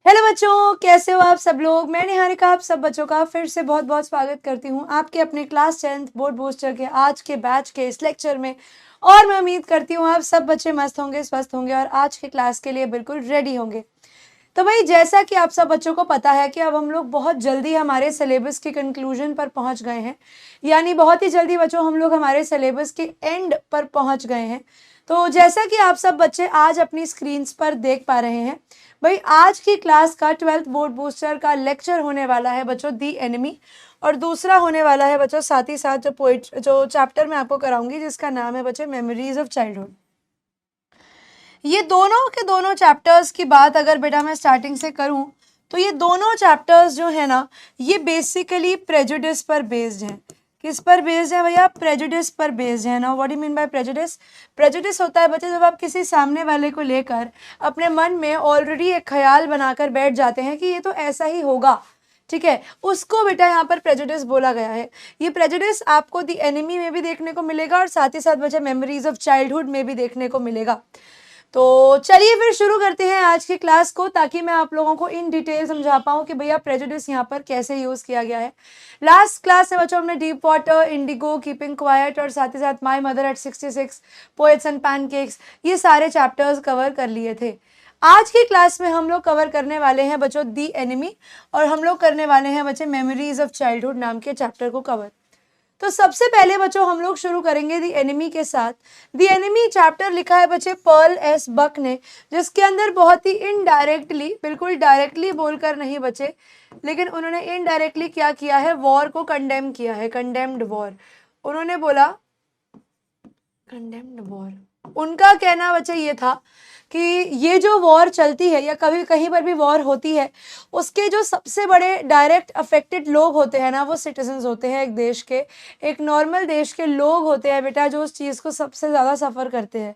Hello बच्चों, कैसे हो आप सब लोग। मैं निहारिका आप सब बच्चों का फिर से बहुत बहुत स्वागत करती हूँ आपके अपने क्लास 10th बोर्ड बूस्टर के आज के बैच के इस लेक्चर में। और मैं उम्मीद करती हूँ आप सब बच्चे मस्त होंगे, स्वस्थ होंगे और आज के क्लास के लिए बिल्कुल रेडी होंगे। तो भाई, जैसा कि आप सब बच्चों को पता है कि अब हम लोग बहुत जल्दी हमारे सिलेबस के कंक्लूजन पर पहुंच गए हैं, यानी बहुत ही जल्दी बच्चों हम लोग हमारे सिलेबस के एंड पर पहुंच गए हैं। तो जैसा कि आप सब बच्चे आज अपनी स्क्रीन्स पर देख पा रहे हैं, भाई आज की क्लास का 12th बोर्ड बूस्टर का लेक्चर होने वाला है बच्चों दी एनिमी, और दूसरा होने वाला है बच्चों साथ ही साथ जो चैप्टर मैं आपको कराऊंगी जिसका नाम है बच्चों मेमोरीज ऑफ चाइल्डहुड। ये दोनों के दोनों चैप्टर्स की बात अगर बेटा मैं स्टार्टिंग से करूं तो ये दोनों चैप्टर्स जो है ना, ये बेसिकली प्रेजुडिस पर बेस्ड हैं। किस पर बेस्ड है भैया? प्रेजुडिस पर बेस्ड है ना। What do mean by prejudice? Prejudice होता है बच्चे जब आप किसी सामने वाले को लेकर अपने मन में ऑलरेडी एक ख्याल बनाकर बैठ जाते हैं कि ये तो ऐसा ही होगा, ठीक है, उसको बेटा यहाँ पर प्रेजुडिस बोला गया है। ये प्रेजुडिस आपको दी एनिमी में भी देखने को मिलेगा और साथ ही साथ बच्चे मेमोरीज ऑफ चाइल्डहुड में भी देखने को मिलेगा। तो चलिए फिर शुरू करते हैं आज की क्लास को, ताकि मैं आप लोगों को इन डिटेल समझा पाऊँ कि भैया प्रेजुडिस यहाँ पर कैसे यूज़ किया गया है। लास्ट क्लास में बच्चों हमने deep water, Indigo, keeping quiet और साथ ही साथ my mother eight 66, poets and pancakes, ये सारे चैप्टर्स कवर कर लिए थे। आज की क्लास में हम लोग कवर करने वाले हैं बच्चों दी एनिमी, और हम लोग करने वाले हैं बच्चे मेमोरीज ऑफ चाइल्डहुड नाम के चैप्टर को कवर। तो सबसे पहले बच्चों हम लोग शुरू करेंगे दी एनिमी के साथ। दी एनिमी चैप्टर लिखा है बच्चे पर्ल एस बक ने, जिसके अंदर बहुत ही इनडायरेक्टली, बिल्कुल डायरेक्टली बोलकर नहीं बचे, लेकिन उन्होंने इनडायरेक्टली क्या किया है, वॉर को कंडेम किया है, कंडेम्ड वॉर। उन्होंने बोला कंडेम्ड वॉर। उनका कहना बच्चे ये था कि ये जो वॉर चलती है या कभी कहीं पर भी वॉर होती है, उसके जो सबसे बड़े डायरेक्ट अफेक्टेड लोग होते हैं ना, वो सिटीजन्स होते हैं एक देश के, एक नॉर्मल देश के लोग होते हैं बेटा, जो उस चीज़ को सबसे ज़्यादा सफ़र करते हैं।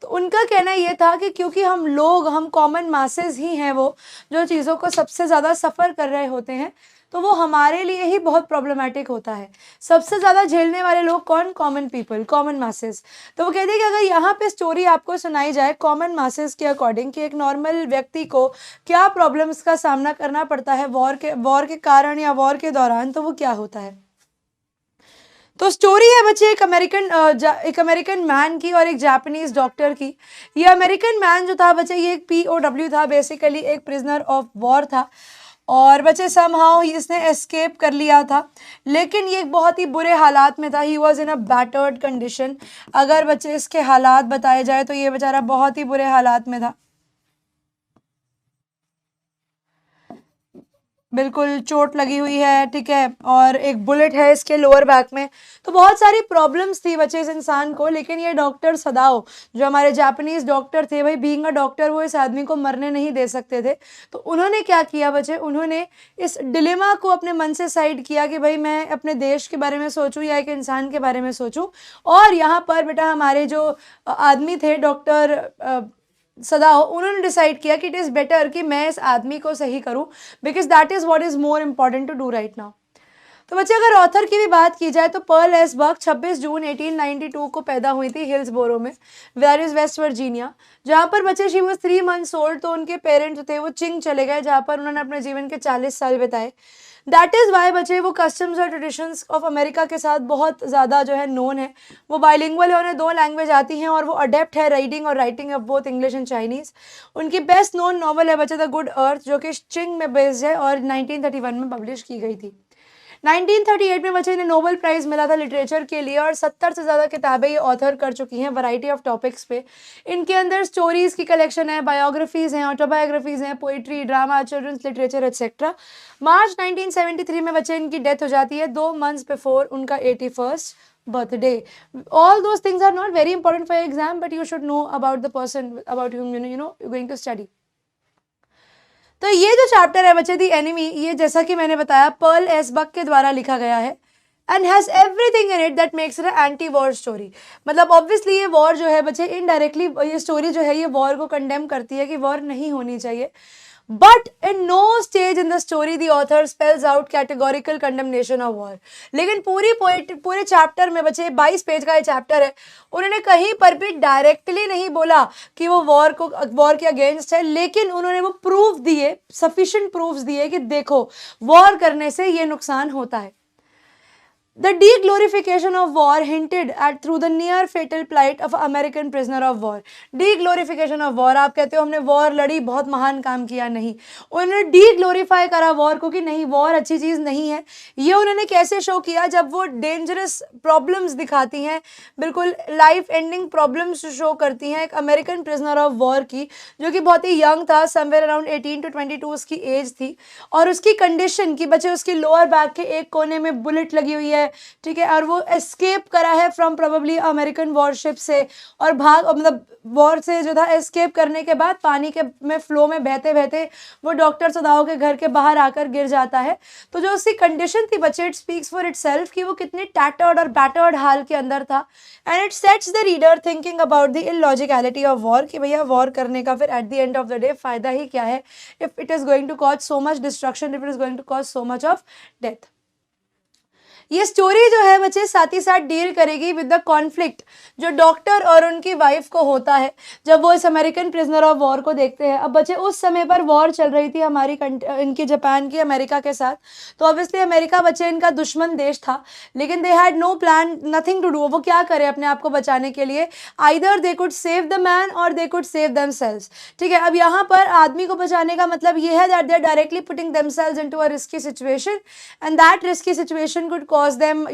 तो उनका कहना ये था कि क्योंकि हम कॉमन मासेस ही हैं वो जो चीज़ों को सबसे ज़्यादा सफ़र कर रहे होते हैं, तो वो हमारे लिए ही बहुत प्रॉब्लमेटिक होता है। सबसे ज़्यादा झेलने वाले लोग कौन? Common people, common masses. तो वो कहते हैं कि अगर यहाँ पे स्टोरी आपको सुनाई जाए कॉमन मासेस के अकॉर्डिंग कि एक नॉर्मल व्यक्ति को क्या प्रॉब्लम्स का सामना करना पड़ता है वॉर के कारण या वॉर के दौरान, तो वो क्या होता है। तो स्टोरी है बच्चे एक अमेरिकन मैन की और एक जापानीज डॉक्टर की। ये अमेरिकन मैन जो था बच्चे, ये एक POW था, बेसिकली एक प्रिजनर ऑफ वॉर था, और बच्चे समहाउ इसने एस्केप कर लिया था, लेकिन ये एक बहुत ही बुरे हालात में था। He was in a battered condition. अगर बच्चे इसके हालात बताए जाए तो ये बेचारा बहुत ही बुरे हालात में था, बिल्कुल चोट लगी हुई है, ठीक है, और एक बुलेट है इसके लोअर बैक में। तो बहुत सारी प्रॉब्लम्स थी बच्चे इस इंसान को, लेकिन ये डॉक्टर सदाओ जो हमारे जापानीज डॉक्टर थे, भाई बीइंग अ डॉक्टर वो इस आदमी को मरने नहीं दे सकते थे। तो उन्होंने क्या किया बच्चे, उन्होंने इस डिलेमा को अपने मन से साइड किया कि भाई मैं अपने देश के बारे में सोचूं या एक इंसान के बारे में सोचूं। और यहाँ पर बेटा हमारे जो आदमी थे डॉक्टर सदाओ, उन्होंने डिसाइड किया कि इट इज़ बेटर कि मैं इस आदमी को सही करूं, because that is what is more important to do right now. तो बच्चे अगर ऑथर की भी बात की जाए तो पर्ल एस बक 26 जून 1892 को पैदा हुई थी हिल्सबोरो में, वेयर इज वेस्ट वर्जीनिया, जहाँ पर बच्चे शी वॉज 3 months ओल्ड। तो उनके पेरेंट्स थे वो चिंग चले गए, जहाँ पर उन्होंने अपने जीवन के 40 साल बिताए। दैट इज़ वाई बच्चे वो कस्टम्स और ट्रेडिशंस ऑफ अमेरिका के साथ बहुत ज़्यादा जो है नोन है। वो बाइलिंगुअल है, उन्हें 2 लैंग्वेज आती हैं और वो अडेप्ट है रीडिंग और writing of both English and Chinese. उनकी बेस्ट नोन नॉवल है बच्चे द गुड अर्थ, जो कि चिंग में बेस्ड है और 1931 में पब्लिश की गई थी। 1938 में बच्चे इन्हें नोबेल प्राइज़ मिला था लिटरेचर के लिए, और 70 से ज़्यादा किताबें ये ऑथर कर चुकी हैं वैरायटी ऑफ टॉपिक्स पे। इनके अंदर स्टोरीज़ की कलेक्शन है, बायोग्राफीज़ हैं, ऑटोबायोग्राफीज़ हैं, poetry, drama, children's literature etcetera. March 1973 में बच्चे इनकी डेथ हो जाती है, 2 months बिफोर उनका 81st birthday. All those things are not very important for your exam, but you should know about the person about whom you're going to study. तो ये जो चैप्टर है बच्चे दी एनिमी, ये जैसा कि मैंने बताया पर्ल एस बक के द्वारा लिखा गया है, and has everything in it that makes it anti war story. मतलब ऑब्वियसली ये वॉर जो है बच्चे इनडायरेक्टली, ये स्टोरी जो है ये वॉर को कंडेम करती है कि वॉर नहीं होनी चाहिए। But in no stage in the story the author spells out categorical condemnation of war. लेकिन पूरे चैप्टर में बचे 22 पेज का ये चैप्टर है, उन्होंने कहीं पर भी डायरेक्टली नहीं बोला कि वो वॉर के अगेंस्ट है, लेकिन उन्होंने वो प्रूफ दिए, सफिशिएंट प्रूफ्स दिए कि देखो वॉर करने से ये नुकसान होता है। The deglorification of war hinted at through the near fatal plight of American prisoner of war. Deglorification of war, आप कहते हो हमने वॉर लड़ी, बहुत महान काम किया, नहीं, उन्होंने डीग्लोरीफाई करा वॉर को कि नहीं वॉर अच्छी चीज़ नहीं है। ये उन्होंने कैसे शो किया, जब वो डेंजरस प्रॉब्लम्स दिखाती हैं, बिल्कुल लाइफ एंडिंग प्रॉब्लम्स शो करती हैं एक अमेरिकन प्रिजनर ऑफ वॉर की, जो कि बहुत ही यंग था, समवेयर अराउंड 18 to 22 उसकी एज थी, और उसकी कंडीशन की बच्चे उसकी लोअर बैक के एक कोने में बुलेट लगी हुई है, ठीक है, और वो एस्केप करा है फ्रॉम प्रोबेबली अमेरिकन वॉरशिप से, और मतलब वॉर से जो था एस्केप करने के बाद पानी के में फ्लो में बहते बहते वो डॉक्टर सदाओ के घर के बाहर आकर गिर जाता है। तो जो उसकी कंडीशन थी बच्चे, इट स्पीक्स फॉर इटसेल्फ कि वो कितनी टैटर्ड और बैटर्ड हाल के अंदर था, and it sets the reader thinking about the illogicality of war, कि भैया वॉर करने का फिर at the end of the day फायदा ही क्या है, if it is going to cause so much destruction, if it is going to cause so much of death. ये स्टोरी जो है बच्चे साथ ही साथ डील करेगी विद द कॉन्फ्लिक्ट जो डॉक्टर और उनकी वाइफ को होता है जब वो इस अमेरिकन प्रिजनर ऑफ वॉर को देखते हैं। अब बच्चे उस समय पर वॉर चल रही थी हमारी इनकी जापान की अमेरिका के साथ, तो ऑब्वियसली अमेरिका बच्चे इनका दुश्मन देश था, लेकिन they had no plan, nothing to do, वो क्या करें अपने आप को बचाने के लिए, either they could save the man और दे कुड सेव देमसेल्व्स। ठीक है, अब यहाँ पर आदमी को बचाने का मतलब ये है that they are directly putting themselves into a risky situation, and that risky situation could cause them,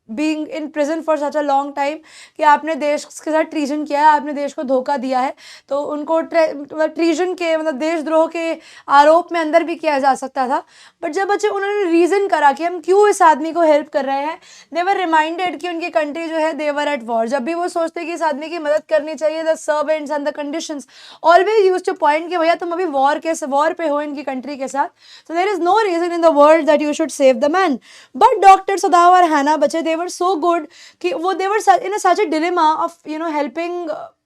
being in prison for such a long time, कि आपने देश के साथ ट्रीजन किया है, आपने देश को धोखा दिया है, तो उनको ट्रीजन के मतलब देशद्रोह के आरोप में अंदर भी किया जा सकता था। बट जब बच्चे उन्होंने रीज़न करा कि हम क्यों इस आदमी को हेल्प कर रहे हैं, दे वर रिमाइंडेड कि उनकी कंट्री जो है दे वर एट वॉर। जब भी वो सोचते कि इस आदमी की मदद करनी चाहिए, the servants and the conditions always used two point कि भैया तुम अभी वॉर पे हो इनकी कंट्री के साथ, so there is no reason in the world that you should save the man. But Dr. Sadao और Hannah बच्चे they were so good कि वो they were in such a dilemma of helping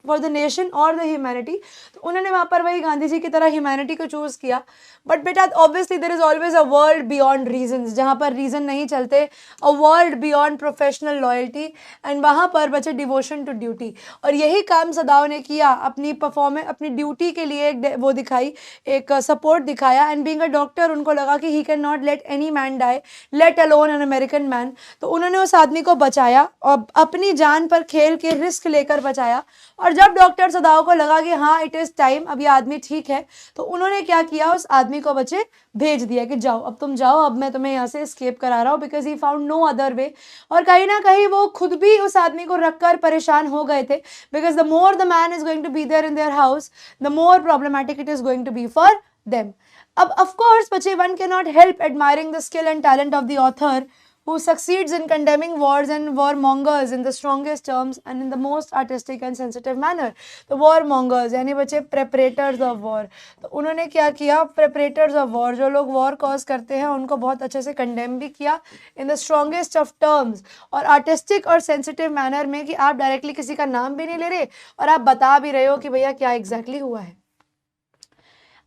for the nation or the humanity, तो उन्होंने वहाँ पर वही गांधी जी की तरह ह्यूमैनिटी को चूज़ किया। बट बेटा obviously there is always a world beyond reasons, जहाँ पर रीज़न नहीं चलते, a world beyond professional loyalty, and वहाँ पर बचे डिवोशन टू ड्यूटी। और यही काम सदाओ ने किया, अपनी परफॉर्मेंस, अपनी ड्यूटी के लिए एक वो दिखाई, एक सपोर्ट दिखाया, एंड बीइंग अ डॉक्टर उनको लगा कि he can not let any man die, let alone an American man. तो उन्होंने उस आदमी को बचाया और अपनी जान पर खेल के रिस्क लेकर बचाया। और जब डॉक्टर सदाओ को लगा कि हाँ इट इज़ टाइम, अब ये आदमी ठीक है, तो उन्होंने क्या किया, उस आदमी को बच्चे भेज दिया कि जाओ, अब तुम जाओ, अब मैं तुम्हें यहाँ से एस्केप करा रहा हूँ, because he found no other way. और कहीं ना कहीं वो खुद भी उस आदमी को रखकर परेशान हो गए थे, because the more the man is going to be there in their house, the more problematic it is going to be for them. अब ऑफ कोर्स बच्चे one can not help admiring the skill and talent of the author who succeeds in condemning wars and warmongers in the strongest terms and in the most artistic and sensitive manner. तो warmongers यानी बच्चे preparators of war, तो उन्होंने क्या किया, preparators of war, जो लोग war cause करते हैं उनको बहुत अच्छे से condemn भी किया in the strongest of terms, और artistic और sensitive manner में कि आप directly किसी का नाम भी नहीं ले रहे और आप बता भी रहे हो कि भैया क्या exactly हुआ है।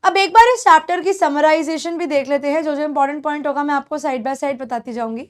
अब एक बार इस चैप्टर की समराइजेशन भी देख लेते हैं, जो जो इंपॉर्टेंट पॉइंट होगा मैं आपको साइड बाय साइड बताती जाऊंगी।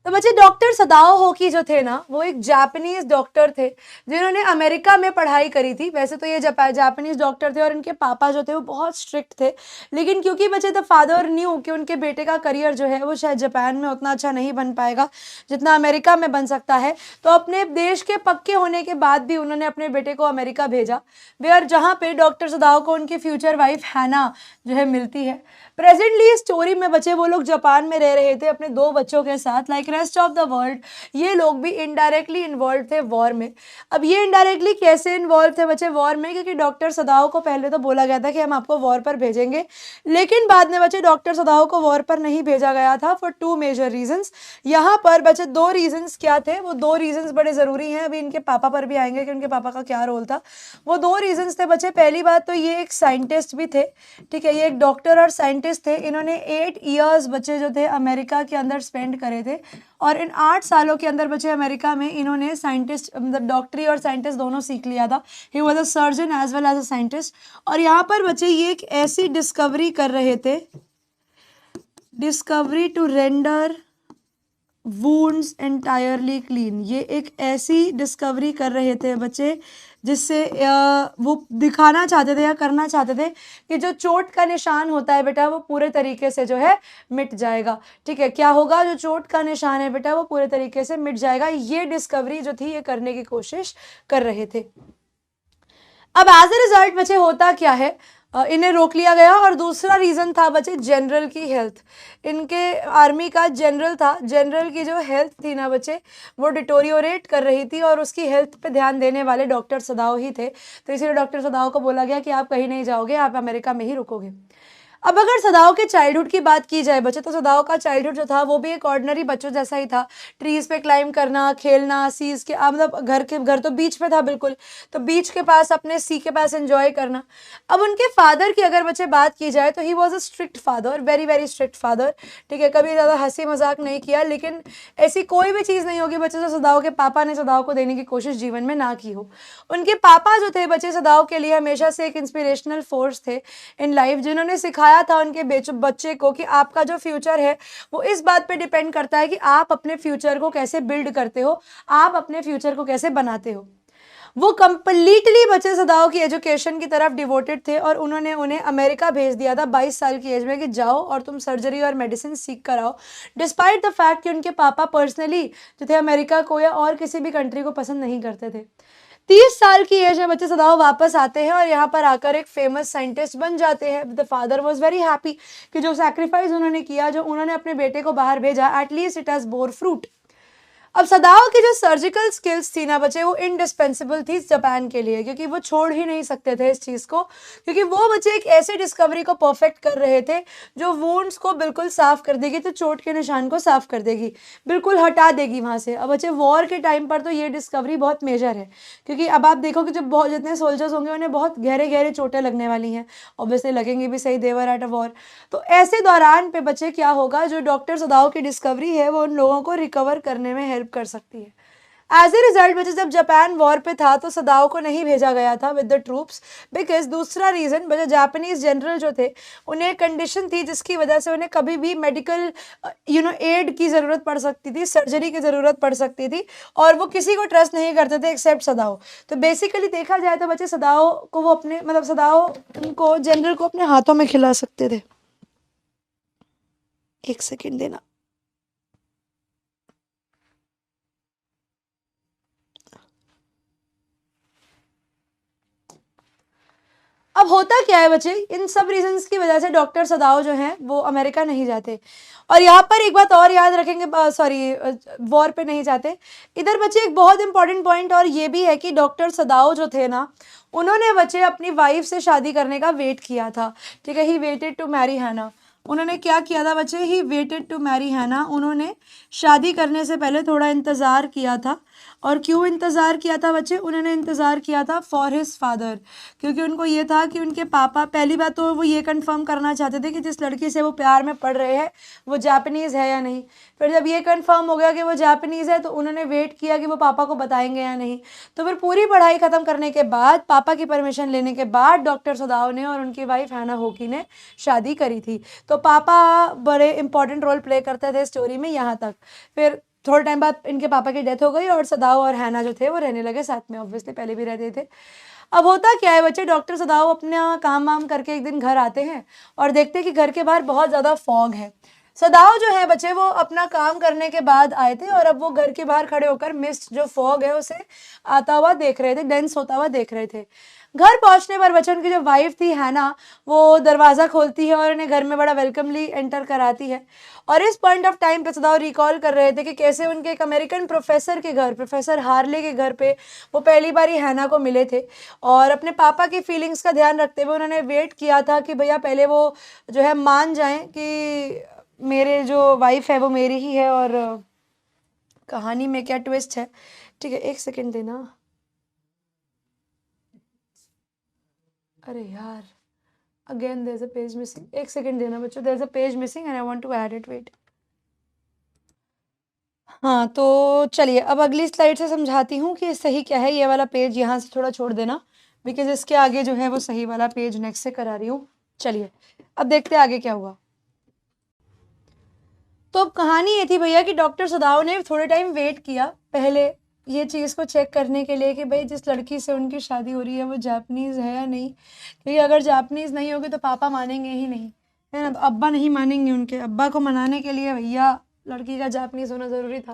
तो बच्चे डॉक्टर सदाओ होकी जो थे ना, वो एक जापानीज डॉक्टर थे जिन्होंने अमेरिका में पढ़ाई करी थी। वैसे तो ये जापानीज डॉक्टर थे और इनके पापा जो थे वो बहुत स्ट्रिक्ट थे, लेकिन क्योंकि बच्चे द फादर न्यू कि उनके बेटे का करियर जो है वो शायद जापान में उतना अच्छा नहीं बन पाएगा जितना अमेरिका में बन सकता है, तो अपने देश के पक्के होने के बाद भी उन्होंने अपने बेटे को अमेरिका भेजा, वेयर जहाँ पे डॉक्टर सदाओ को उनकी फ्यूचर वाइफ हैना जो है मिलती है। प्रेजेंटली स्टोरी में बच्चे वो लोग जापान में रह रहे थे अपने 2 बच्चों के साथ, like rest of the world ये लोग भी इनडायरेक्टली इन्वॉल्व थे वॉर में। अब ये इनडायरेक्टली कैसे इन्वॉल्व थे बच्चे वॉर में, क्योंकि डॉक्टर सदाओ को पहले तो बोला गया था कि हम आपको वॉर पर भेजेंगे, लेकिन बाद में बच्चे डॉक्टर सदाओ को वॉर पर नहीं भेजा गया था फॉर 2 मेजर रीजंस। यहाँ पर बच्चे 2 रीजंस क्या थे, वो 2 रीजंस बड़े ज़रूरी हैं, अभी इनके पापा पर भी आएंगे कि उनके पापा का क्या रोल था। वो 2 रीजंस थे बच्चे, पहली बात तो ये एक साइंटिस्ट भी थे, ठीक है, ये एक डॉक्टर और साइंटिस्ट थे। इन्होंने 8 ईयर्स बच्चे जो थे अमेरिका के अंदर स्पेंड करे थे और इन 8 सालों के अंदर बच्चे अमेरिका में इन्होंने साइंटिस्ट मतलब डॉक्टरी और साइंटिस्ट दोनों सीख लिया था। He was a surgeon as well as a scientist. और यहाँ पर बच्चे ये एक ऐसी डिस्कवरी कर रहे थे, discovery to render wounds entirely clean. ये एक ऐसी डिस्कवरी कर रहे थे बच्चे जिससे वो दिखाना चाहते थे या करना चाहते थे कि जो चोट का निशान होता है बेटा वो पूरे तरीके से जो है मिट जाएगा। ठीक है, क्या होगा? जो चोट का निशान है बेटा वो पूरे तरीके से मिट जाएगा। ये डिस्कवरी जो थी ये करने की कोशिश कर रहे थे। अब एज ए रिजल्ट बच्चे होता क्या है, इन्हें रोक लिया गया। और दूसरा रीज़न था बच्चे जनरल की हेल्थ। इनके आर्मी का जनरल था, जनरल की जो हेल्थ थी ना बच्चे वो डिटोरियोरेट कर रही थी और उसकी हेल्थ पे ध्यान देने वाले डॉक्टर सदाव ही थे। तो इसीलिए डॉक्टर सदाव को बोला गया कि आप कहीं नहीं जाओगे, आप अमेरिका में ही रुकोगे। अब अगर सदाव के चाइल्डहुड की बात की जाए बच्चे, तो सदाव का चाइल्डहुड जो था वो भी एक ऑर्डिनरी बच्चों जैसा ही था। ट्रीज पे क्लाइंब करना, खेलना, सीज के मतलब घर तो बीच पे था बिल्कुल, तो बीच के पास अपने सी के पास एंजॉय करना। अब उनके फादर की अगर बच्चे बात की जाए तो ही was a strict father, very very strict father. ठीक है, कभी ज़्यादा हंसी मजाक नहीं किया, लेकिन ऐसी कोई भी चीज़ नहीं होगी बच्चे जो सदाव के पापा ने सदाव को देने की कोशिश जीवन में ना की हो। उनके पापा जो थे बच्चे सदाव के लिए हमेशा से एक इंस्पिरेशनल फोर्स थे इन लाइफ, जिन्होंने सिखाया था उनके बच्चे को कि आपका जो फ्यूचर है वो इस बात पे डिपेंड करता है कि आप अपने फ्यूचर को कैसे बिल्ड करते हो, आप अपने फ्यूचर को कैसे बनाते हो। वो कंप्लीटली बच्चे सदाव की एजुकेशन की तरफ डिवोटेड थे और उन्होंने उन्हें अमेरिका भेज दिया था 22 साल की एज में कि जाओ और तुम सर्जरी और मेडिसिन सीख कर आओ। डिस्पाइट द फैक्ट कि उनके पापा पर्सनली जो थे अमेरिका को या और किसी भी कंट्री को पसंद नहीं करते थे। 30 साल की एज में बच्चे सदाव वापस आते हैं और यहाँ पर आकर एक फेमस साइंटिस्ट बन जाते हैं। The father was very happy कि जो सैक्रिफाइस उन्होंने किया, जो उन्होंने अपने बेटे को बाहर भेजा, at least it has bore fruit. अब सदाव की जो सर्जिकल स्किल्स थी ना बच्चे वो इंडिस्पेंसिबल थी जापान के लिए, क्योंकि वो छोड़ ही नहीं सकते थे इस चीज़ को, क्योंकि वो बच्चे एक ऐसी डिस्कवरी को परफेक्ट कर रहे थे जो वुंड्स को बिल्कुल साफ कर देगी, तो चोट के निशान को साफ कर देगी, बिल्कुल हटा देगी वहाँ से। अब बच्चे वॉर के टाइम पर तो ये डिस्कवरी बहुत मेजर है, क्योंकि अब आप देखो कि जब बहुत जितने सोल्जर्स होंगे उन्हें बहुत गहरे गहरे चोटें लगने वाली हैं, ऑब्वियसली लगेंगी भी, सही, देवर एट अ वॉर। तो ऐसे दौरान पे बच्चे क्या होगा, जो डॉक्टर सदाव की डिस्कवरी है वो उन लोगों को रिकवर करने में हेल्प कर सकती है। एज ए रिजल्ट बच्चे जब जापान वॉर पे था तो सदाव को नहीं भेजा गया था विद द ट्रूप्स, बिकॉज दूसरा रीज़न बच्चे जापानीज जनरल जो थे उन्हें कंडीशन थी जिसकी वजह से उन्हें कभी भी मेडिकल एड की ज़रूरत पड़ सकती थी, सर्जरी की ज़रूरत पड़ सकती थी, और वो किसी को ट्रस्ट नहीं करते थे एक्सेप्ट सदाव। तो बेसिकली देखा जाए तो बच्चे सदाव को वो अपने मतलब सदाव उनको जनरल को अपने हाथों में खिला सकते थे। एक सेकेंड देना। अब होता क्या है बच्चे, इन सब रीजंस की वजह से डॉक्टर सदाव जो हैं वो अमेरिका नहीं जाते। और यहाँ पर एक बात और याद रखेंगे, सॉरी, वॉर पे नहीं जाते। इधर बच्चे एक बहुत इंपॉर्टेंट पॉइंट और ये भी है कि डॉक्टर सदाव जो थे ना, उन्होंने बच्चे अपनी वाइफ से शादी करने का वेट किया था। ठीक है, ही वेटेड टू मैरी हैना। उन्होंने क्या किया था बच्चे, ही वेटेड टू मैरी हैना। उन्होंने शादी करने से पहले थोड़ा इंतज़ार किया था। और क्यों इंतज़ार किया था बच्चे? उन्होंने इंतज़ार किया था फॉर हिज फादर, क्योंकि उनको ये था कि उनके पापा, पहली बात तो वो ये कंफर्म करना चाहते थे कि जिस लड़की से वो प्यार में पड़ रहे हैं वो जापानीज़ है या नहीं। फिर जब ये कंफर्म हो गया कि वो जापानीज़ है तो उन्होंने वेट किया कि वो पापा को बताएंगे या नहीं। तो फिर पूरी पढ़ाई ख़त्म करने के बाद, पापा की परमिशन लेने के बाद डॉक्टर सदाव ने और उनकी वाइफ हैना होकी ने शादी करी थी। तो पापा बड़े इंपॉर्टेंट रोल प्ले करते थे स्टोरी में यहाँ तक। फिर थोड़े टाइम बाद इनके पापा की डेथ हो गई और सदाव और हैना जो थे वो रहने लगे साथ में, ऑब्वियसली पहले भी रहते थे। अब होता क्या है बच्चे, डॉक्टर सदाव अपना काम वाम करके एक दिन घर आते हैं और देखते हैं कि घर के बाहर बहुत ज़्यादा फॉग है। सदाव जो है बच्चे वो अपना काम करने के बाद आए थे और अब वो घर के बाहर खड़े होकर मिस्ट जो फॉग है उसे आता हुआ देख रहे थे, डेंस होता हुआ देख रहे थे। घर पहुंचने पर बच्चे उनकी जो वाइफ थी हैना वो दरवाज़ा खोलती है और उन्हें घर में बड़ा वेलकमली एंटर कराती है। और इस पॉइंट ऑफ टाइम पे सदाव रिकॉल कर रहे थे कि कैसे उनके एक अमेरिकन प्रोफेसर के घर, प्रोफेसर हार्ले के घर पे वो पहली बार ही हैना को मिले थे। और अपने पापा की फीलिंग्स का ध्यान रखते हुए उन्होंने वेट किया था कि भैया पहले वो जो है मान जाएं कि मेरे जो वाइफ है वो मेरी ही है और कहानी में क्या ट्विस्ट है। ठीक है, एक सेकेंड देना। अरे यार, again there is a page missing. एक सेकेंड देना बच्चों, there is a page missing and I want to add it, wait. हाँ, तो चलिए अब अगली स्लाइड से समझाती हूँ कि सही क्या है। ये वाला पेज यहाँ से थोड़ा छोड़ देना, बिकॉज़ इसके आगे जो है वो सही वाला पेज नेक्स्ट से करा रही हूँ। चलिए, अब देखते हैं आगे क्या हुआ। तो अब कहानी ये थी भैया कि डॉक्टर सदाव ने थोड़े टाइम वेट किया, पहले ये चीज़ को चेक करने के लिए कि भाई जिस लड़की से उनकी शादी हो रही है वो जापानीज़ है या नहीं, क्योंकि अगर जापानीज़ नहीं होगी तो पापा मानेंगे ही नहीं, है ना। तो अब्बा नहीं मानेंगे, उनके अब्बा को मनाने के लिए भैया लड़की का जापानीज़ होना ज़रूरी था।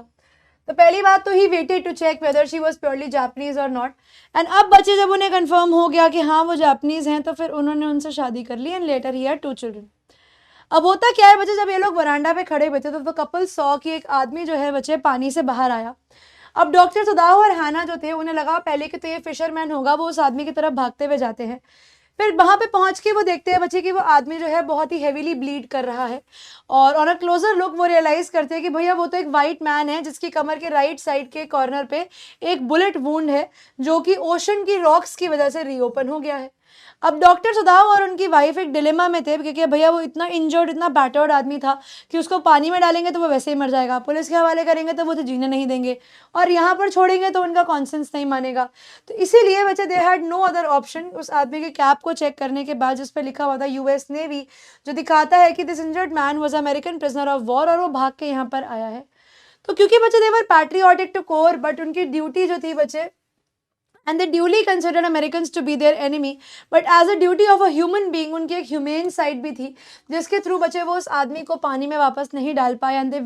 तो पहली बात तो he waited to check whether she was purely Japanese और नॉट। एंड अब बच्चे जब उन्हें कंफर्म हो गया कि हाँ वो जापानीज़ हैं, तो फिर उन्होंने उनसे शादी कर ली and later he had 2 children. अब होता क्या है बच्चे, जब ये लोग वरांडा पे खड़े हुए थे तो कपल सॉ कि एक आदमी जो है बच्चे पानी से बाहर आया। अब डॉक्टर सुदाव और हाना जो थे उन्हें लगा पहले कि तो ये फिशरमैन होगा, वो उस आदमी की तरफ भागते हुए जाते हैं। फिर वहां पे पहुंच के वो देखते हैं बच्चे कि वो आदमी जो है बहुत ही हेवीली ब्लीड कर रहा है, और ऑन अ क्लोजर लुक वो रियलाइज करते हैं कि भैया वो तो एक वाइट मैन है जिसकी कमर के राइट साइड के कॉर्नर पे एक बुलेट वुंड है जो कि ओशन की रॉक्स की वजह से रीओपन हो गया है। अब डॉक्टर सुदाव और उनकी वाइफ एक डिलेमा में थे, क्योंकि भैया वो इतना इंजर्ड, इतना बैटर्ड आदमी था कि उसको पानी में डालेंगे तो वो वैसे ही मर जाएगा, पुलिस के हवाले करेंगे तो वो तो जीने नहीं देंगे, और यहाँ पर छोड़ेंगे तो उनका कॉन्सेंस नहीं मानेगा। तो इसीलिए बच्चे they had no other option उस आदमी के कैप को चेक करने के बाद जिस पर लिखा हुआ था यूएस नेवी, जो दिखाता है कि this injured man was American prisoner of war, और वो भाग के यहाँ पर आया है। तो क्योंकि बच्चे देवर पैट्रियोटिक टू कोर, बट उनकी ड्यूटी जो थी बच्चे, and they duly considered Americans to be their enemy, but as a duty of a human being उनकी एक humane side भी थी जिसके थ्रू बच्चे वो उस आदमी को पानी में वापस नहीं डाल पाए, and they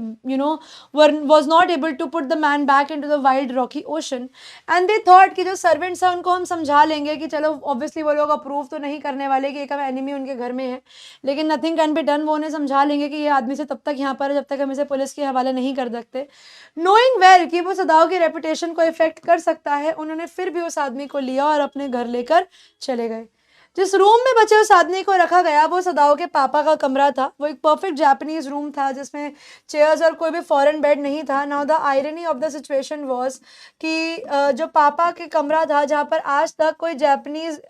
was not able to put the man back into the wild rocky ocean, and they thought कि जो servants हैं उनको हम समझा लेंगे कि चलो obviously वो लोग अप्रूव तो नहीं करने वाले कि एक एनिमी उनके घर में है, लेकिन nothing can be done, वो उन्हें समझा लेंगे कि ये आदमी से तब तक यहाँ पर जब तक हम इसे पुलिस के हवाले नहीं कर सकते। नोइंग वेल कि वो सदाव की रेपुटेशन को इफेक्ट कर सकता है, उन्होंने फिर भी उस आदमी को लिया और अपने घर लेकर चले गए। जिस रूम में बचे उस आदमी को रखा गया वो सदाव के पापा का कमरा था। वो एक परफेक्ट जापानीज रूम था जिसमें चेयर्स और कोई भी फॉरेन बेड नहीं था। Now the irony of the situation was कि जो पापा के कमरा था जहाँ पर आज तक कोई जापानीज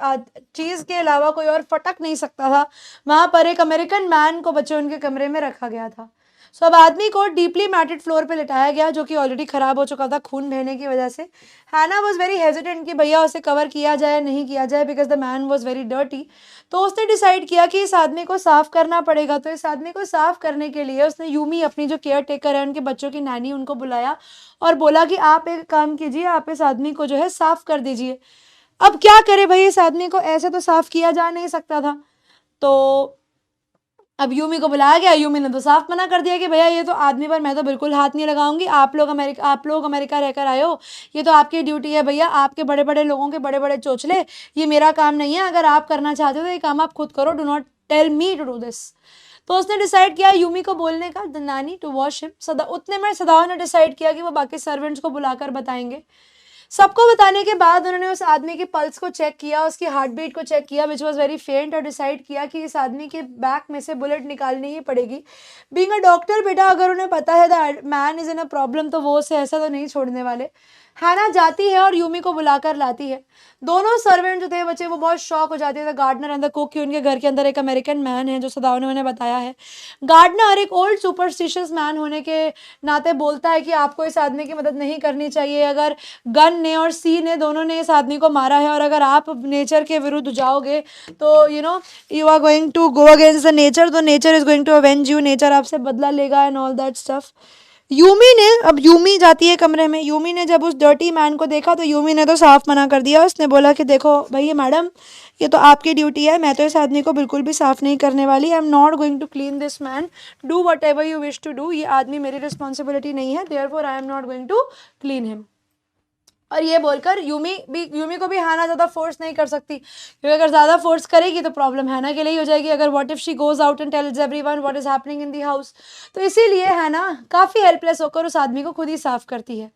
चीज़ के अलावा कोई और फटक नहीं सकता था, वहाँ पर एक अमेरिकन मैन को बच्चे उनके कमरे में रखा गया था। सो अब आदमी को डीपली मैटेड फ्लोर पे लिटाया गया जो कि ऑलरेडी खराब हो चुका था खून बहने की वजह से। हैना वाज वेरी हेजिटेंट कि भैया उसे कवर किया जाए नहीं किया जाए, because the man was very dirty. तो उसने डिसाइड किया कि इस आदमी को साफ करना पड़ेगा। तो इस आदमी को साफ करने के लिए उसने यूमी, अपनी जो केयर टेकर है उनके बच्चों की नैनी, उनको बुलाया और बोला कि आप एक काम कीजिए, आप इस आदमी को जो है साफ कर दीजिए। अब क्या करे भाई, इस आदमी को ऐसे तो साफ किया जा नहीं सकता था। तो अब यूमी को बुलाया गया। यूमी ने तो साफ मना कर दिया कि भैया ये तो आदमी पर मैं तो बिल्कुल हाथ नहीं लगाऊंगी, आप लोग अमेरिका रहकर आए हो, ये तो आपकी ड्यूटी है भैया, आपके बड़े बड़े लोगों के बड़े बड़े चोचले, ये मेरा काम नहीं है, अगर आप करना चाहते हो तो ये काम आप खुद करो, do not tell me to do this. तो उसने डिसाइड किया यूमी को बोलने का, द नानी टू वॉश हिम। उतने में सदाव ने डिसाइड किया कि वो बाकी सर्वेंट्स को बुलाकर बताएंगे। सबको बताने के बाद उन्होंने उस आदमी के पल्स को चेक किया, उसकी हार्ट बीट को चेक किया विच वॉज वेरी फेंट, और डिसाइड किया कि इस आदमी के बैक में से बुलेट निकालनी ही पड़ेगी। बीइंग अ डॉक्टर बेटा, अगर उन्हें पता है that man is in a problem तो वो उसे ऐसा तो नहीं छोड़ने वाले। हैना जाती है और यूमी को बुलाकर लाती है। दोनों सर्वेंट जो थे बच्चे वो बहुत शॉक हो जाते थे, गार्डनर एंड द कुक, कि उनके घर के अंदर एक अमेरिकन मैन है जो सदाव ने उन्हें बताया है। गार्डनर एक ओल्ड सुपरस्टिशियस मैन होने के नाते बोलता है कि आपको इस आदमी की मदद नहीं करनी चाहिए। अगर गन ने और सी ने दोनों ने इस आदमी को मारा है, और अगर आप नेचर के विरुद्ध जाओगे तो you are going to go against the nature, तो nature is going to avenge you, nature आपसे बदला लेगा एंड ऑल दैट स्टफ। यूमी जाती है कमरे में। यूमी ने जब उस डर्टी मैन को देखा तो यूमी ने तो साफ मना कर दिया। उसने बोला कि देखो भैया मैडम, ये तो आपकी ड्यूटी है, मैं तो इस आदमी को बिल्कुल भी साफ नहीं करने वाली। I am not going to clean this man, do whatever you wish to do. ये आदमी मेरी रिस्पॉन्सिबिलिटी नहीं है, therefore I am not going to clean him. और ये बोलकर यूमी को भी हैना ज़्यादा फोर्स नहीं कर सकती, क्योंकि अगर ज़्यादा फोर्स करेगी तो प्रॉब्लम हैना के लिए ही हो जाएगी। अगर what if she goes out and tells everyone what is happening in the house. तो इसीलिए हैना काफ़ी हेल्पलेस होकर उस आदमी को खुद ही साफ करती है।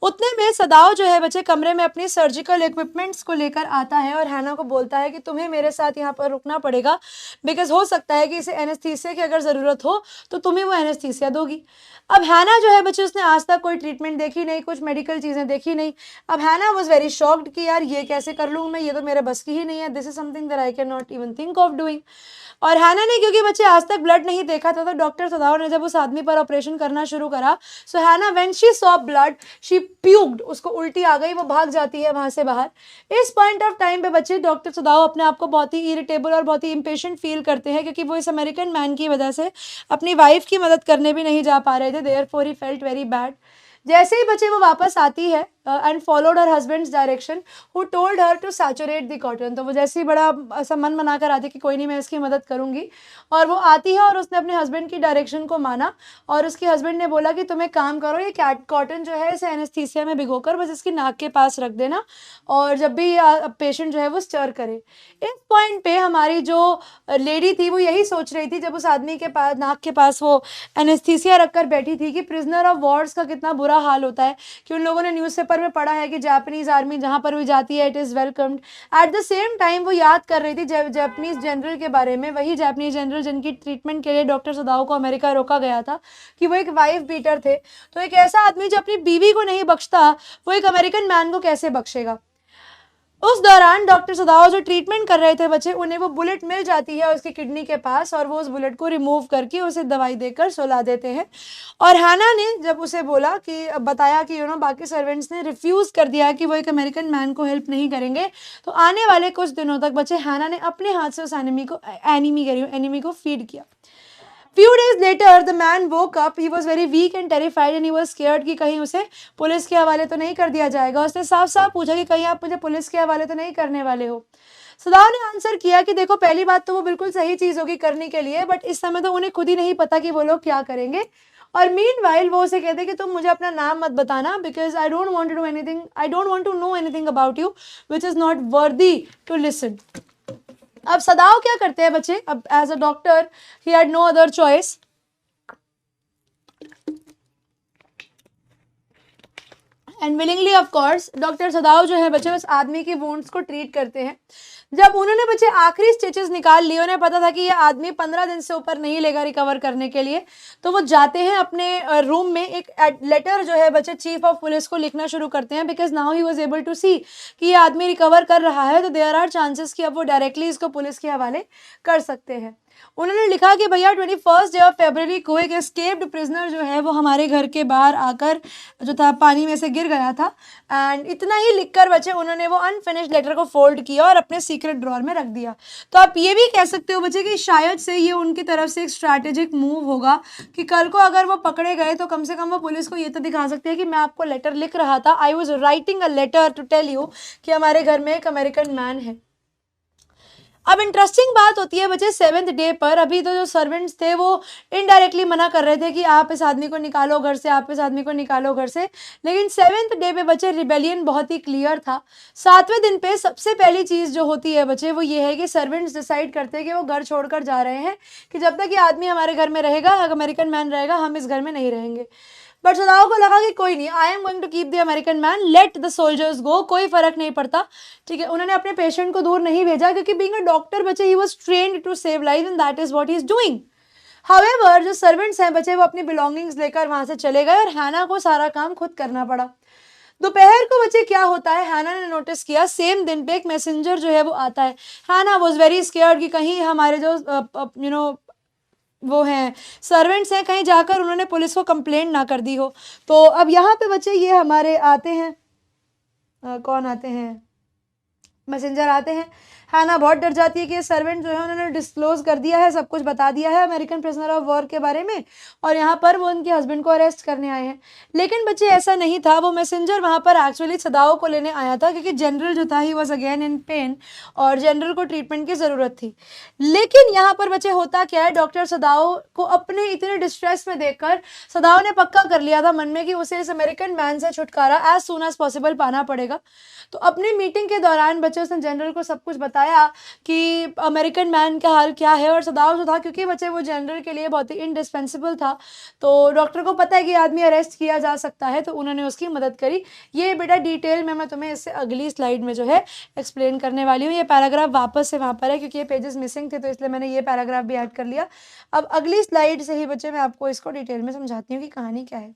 उतने में सदाव जो है बच्चे कमरे में अपनी सर्जिकल इक्विपमेंट्स को लेकर आता है और हैना को बोलता है कि तुम्हें मेरे साथ यहाँ पर रुकना पड़ेगा, बिकॉज हो सकता है कि इसे एनेस्थीसिया की अगर ज़रूरत हो तो तुम्हें वो एनेस्थीसिया दोगी। अब हैना जो है बच्चे, उसने आज तक कोई ट्रीटमेंट देखी नहीं, कुछ मेडिकल चीज़ें देखी नहीं, अब हैना वाज वेरी शॉक्ड कि यार ये कैसे कर लूँ मैं, ये तो मेरे बस की ही नहीं है, this is something that I can not even think of doing. और हैना ने क्योंकि बच्चे आज तक ब्लड नहीं देखा था, तो डॉक्टर सदाव ने जब उस आदमी पर ऑपरेशन करना शुरू करा, सो हैना when she saw blood she puked, उसको उल्टी आ गई, वो भाग जाती है वहां से बाहर। इस पॉइंट ऑफ टाइम पे बच्चे डॉक्टर सदाव अपने आप को बहुत ही इरिटेबल और बहुत ही इम्पेशेंट फील करते हैं, क्योंकि वो इस अमेरिकन मैन की वजह से अपनी वाइफ की मदद करने भी नहीं जा पा रहे थे, therefore he felt very bad. जैसे ही बच्चे वो वापस आती है and followed her husband's direction who told her to saturate the cotton, तो वो जैसे ही बड़ा ऐसा मन बना कर आती कि कोई नहीं मैं इसकी मदद करूंगी, और वो आती है और उसने अपने हस्बैंड की डायरेक्शन को माना, और उसके हस्बैंड ने बोला कि तुम एक काम करो, ये कॉटन जो है इसे एनेस्थीसिया में भिगोकर बस इसकी नाक के पास रख देना, और जब भी पेशेंट जो है वो स्टर करे। इस पॉइंट पे हमारी जो लेडी थी वो यही सोच रही थी, जब उस आदमी के पास नाक के पास वो एनेस्थीसिया रखकर बैठी थी, कि प्रिजनर ऑफ वॉर्स का कितना बुरा हाल होता है, कि उन लोगों ने न्यूज़पेपर में पढ़ा है कि जापानीज आर्मी जहाँ पर भी जाती है it is welcomed. At the same time वो याद कर रही थी जापानीज जनरल के बारे में, वही जापानीज जनरल जिनकी ट्रीटमेंट के लिए डॉक्टर सदाव को अमेरिका रोका गया था, कि वो एक वाइफ बीटर थे। तो एक ऐसा आदमी जो अपनी बीवी को नहीं बख्शता, वो एक अमेरिकन मैन को कैसे बख्शेगा। उस दौरान डॉक्टर सदाव जो ट्रीटमेंट कर रहे थे बच्चे, उन्हें वो बुलेट मिल जाती है उसकी किडनी के पास, और वो उस बुलेट को रिमूव करके उसे दवाई देकर सुला देते हैं। और हैना ने जब उसे बोला कि बताया कि बाकी सर्वेंट्स ने रिफ्यूज़ कर दिया कि वो एक अमेरिकन मैन को हेल्प नहीं करेंगे, तो आने वाले कुछ दिनों तक बच्चे हैना ने अपने हाथ से उस एनिमी को फीड किया। Few days later, the man woke up. He was very weak and terrified, and he was scared कि कहीं उसे पुलिस के हवाले तो नहीं कर दिया जाएगा। उसने साफ साफ पूछा कि कहीं आप मुझे पुलिस के हवाले तो नहीं करने वाले हो। सदाव ने आंसर किया कि देखो, पहली बात तो वो बिल्कुल सही चीज़ होगी करने के लिए, बट इस समय तो उन्हें खुद ही नहीं पता कि वो लोग क्या करेंगे। और मीनवाइल वो उसे कहते कि तुम मुझे अपना नाम मत बताना, because I don't want to know anything about you which is not worthy to listen. अब सदाव क्या करते हैं बच्चे, अब as a doctor he had no other choice, and willingly of course doctor Sadao जो है बच्चे उस आदमी की वुंड्स को ट्रीट करते हैं। जब उन्होंने बच्चे आखिरी स्टिचेस निकाल लिए, उन्हें पता था कि ये आदमी 15 दिन से ऊपर नहीं लेगा रिकवर करने के लिए, तो वो जाते हैं अपने रूम में, एक लेटर जो है बच्चे चीफ ऑफ पुलिस को लिखना शुरू करते हैं, because now he was able to see कि ये आदमी रिकवर कर रहा है, तो देयर आर चांसेस कि अब वो डायरेक्टली इसको पुलिस के हवाले कर सकते हैं। उन्होंने लिखा कि भैया 21 डे ऑफ फरवरी को एक एस्केप्ड प्रिजनर जो है वो हमारे घर के बाहर आकर जो था पानी में से गिर गया था, एंड इतना ही लिखकर बच्चे उन्होंने वो अनफिनिश्ड लेटर को फोल्ड किया और अपने सीक्रेट ड्रॉअर में रख दिया। तो आप ये भी कह सकते हो बच्चे कि शायद से ये उनकी तरफ से एक स्ट्रैटेजिक मूव होगा, कि कल को अगर वो पकड़े गए तो कम से कम वो पुलिस को ये तो दिखा सकते हैं कि मैं आपको लेटर लिख रहा था, I was writing a letter to tell you कि हमारे घर में एक अमेरिकन मैन है। अब इंटरेस्टिंग बात होती है बच्चे 7th डे पर, अभी तो जो सर्वेंट्स थे वो इनडायरेक्टली मना कर रहे थे कि आप इस आदमी को निकालो घर से, आप इस आदमी को निकालो घर से, लेकिन 7th डे पे बच्चे रिबेलियन बहुत ही क्लियर था। 7वें दिन पे सबसे पहली चीज़ जो होती है बच्चे वो ये है कि सर्वेंट्स डिसाइड करते हैं कि वो घर छोड़कर जा रहे हैं, कि जब तक ये आदमी हमारे घर में रहेगा, अमेरिकन मैन रहेगा, हम इस घर में नहीं रहेंगे। बट सदाव को लगा कि कोई नहीं, I am going to keep the American man, let the soldiers go, कोई फर्क नहीं पड़ता, ठीक है। उन्होंने अपने पेशेंट को दूर नहीं भेजा, क्योंकि बीइंग अ डॉक्टर बच्चे he was trained to save life and that is what he is doing. However जो सर्वेंट्स हैं बच्चे वो अपनी बिलोंगिंग्स लेकर वहां से चले गए, और हैना को सारा काम खुद करना पड़ा। दोपहर को बच्चे क्या होता है, हैना ने नोटिस किया सेम दिन पे एक मैसेंजर जो है वो आता है। हैना वाज वेरी स्केयर्ड कि कहीं हमारे जो वो हैं सर्वेंट्स हैं, कहीं जाकर उन्होंने पुलिस को कंप्लेंट ना कर दी हो। तो अब यहाँ पे बच्चे ये हमारे आते हैं, कौन आते हैं, मैसेंजर आते हैं। हैना बहुत डर जाती है कि सर्वेंट जो है उन्होंने डिस्क्लोज कर दिया है, सब कुछ बता दिया है अमेरिकन प्रिजनर ऑफ वॉर के बारे में, और यहाँ पर वो उनके हस्बैंड को अरेस्ट करने आए हैं। लेकिन बच्चे ऐसा नहीं था, वो मैसेंजर वहाँ पर एक्चुअली सदाव को लेने आया था, क्योंकि जनरल जो था he was again in pen, और जनरल को ट्रीटमेंट की ज़रूरत थी। लेकिन यहाँ पर बच्चे होता क्या है, डॉक्टर सदाव को अपने इतने डिस्ट्रेस में देखकर सदाव ने पक्का कर लिया था मन में कि उसे इस अमेरिकन मैन से छुटकारा एज सून एज पॉसिबल पाना पड़ेगा। तो अपनी मीटिंग के दौरान बच्चे उसने जनरल को सब कुछ बताया कि अमेरिकन मैन का हाल क्या है, और सदाव जो था क्योंकि बच्चे वो जनरल के लिए बहुत ही इंडिस्पेंसिबल था, तो डॉक्टर को पता है कि आदमी अरेस्ट किया जा सकता है, तो उन्होंने उसकी मदद करी। ये बेटा डिटेल में मैं तुम्हें इससे अगली स्लाइड में जो है एक्सप्लेन करने वाली हूँ। ये पैराग्राफ वापस से वहाँ पर है क्योंकि ये पेजेस मिसिंग थे, तो इसलिए मैंने ये पैराग्राफ भी ऐड कर लिया। अब अगली स्लाइड से ही बच्चे मैं आपको इसको डिटेल में समझाती हूँ कि कहानी क्या है।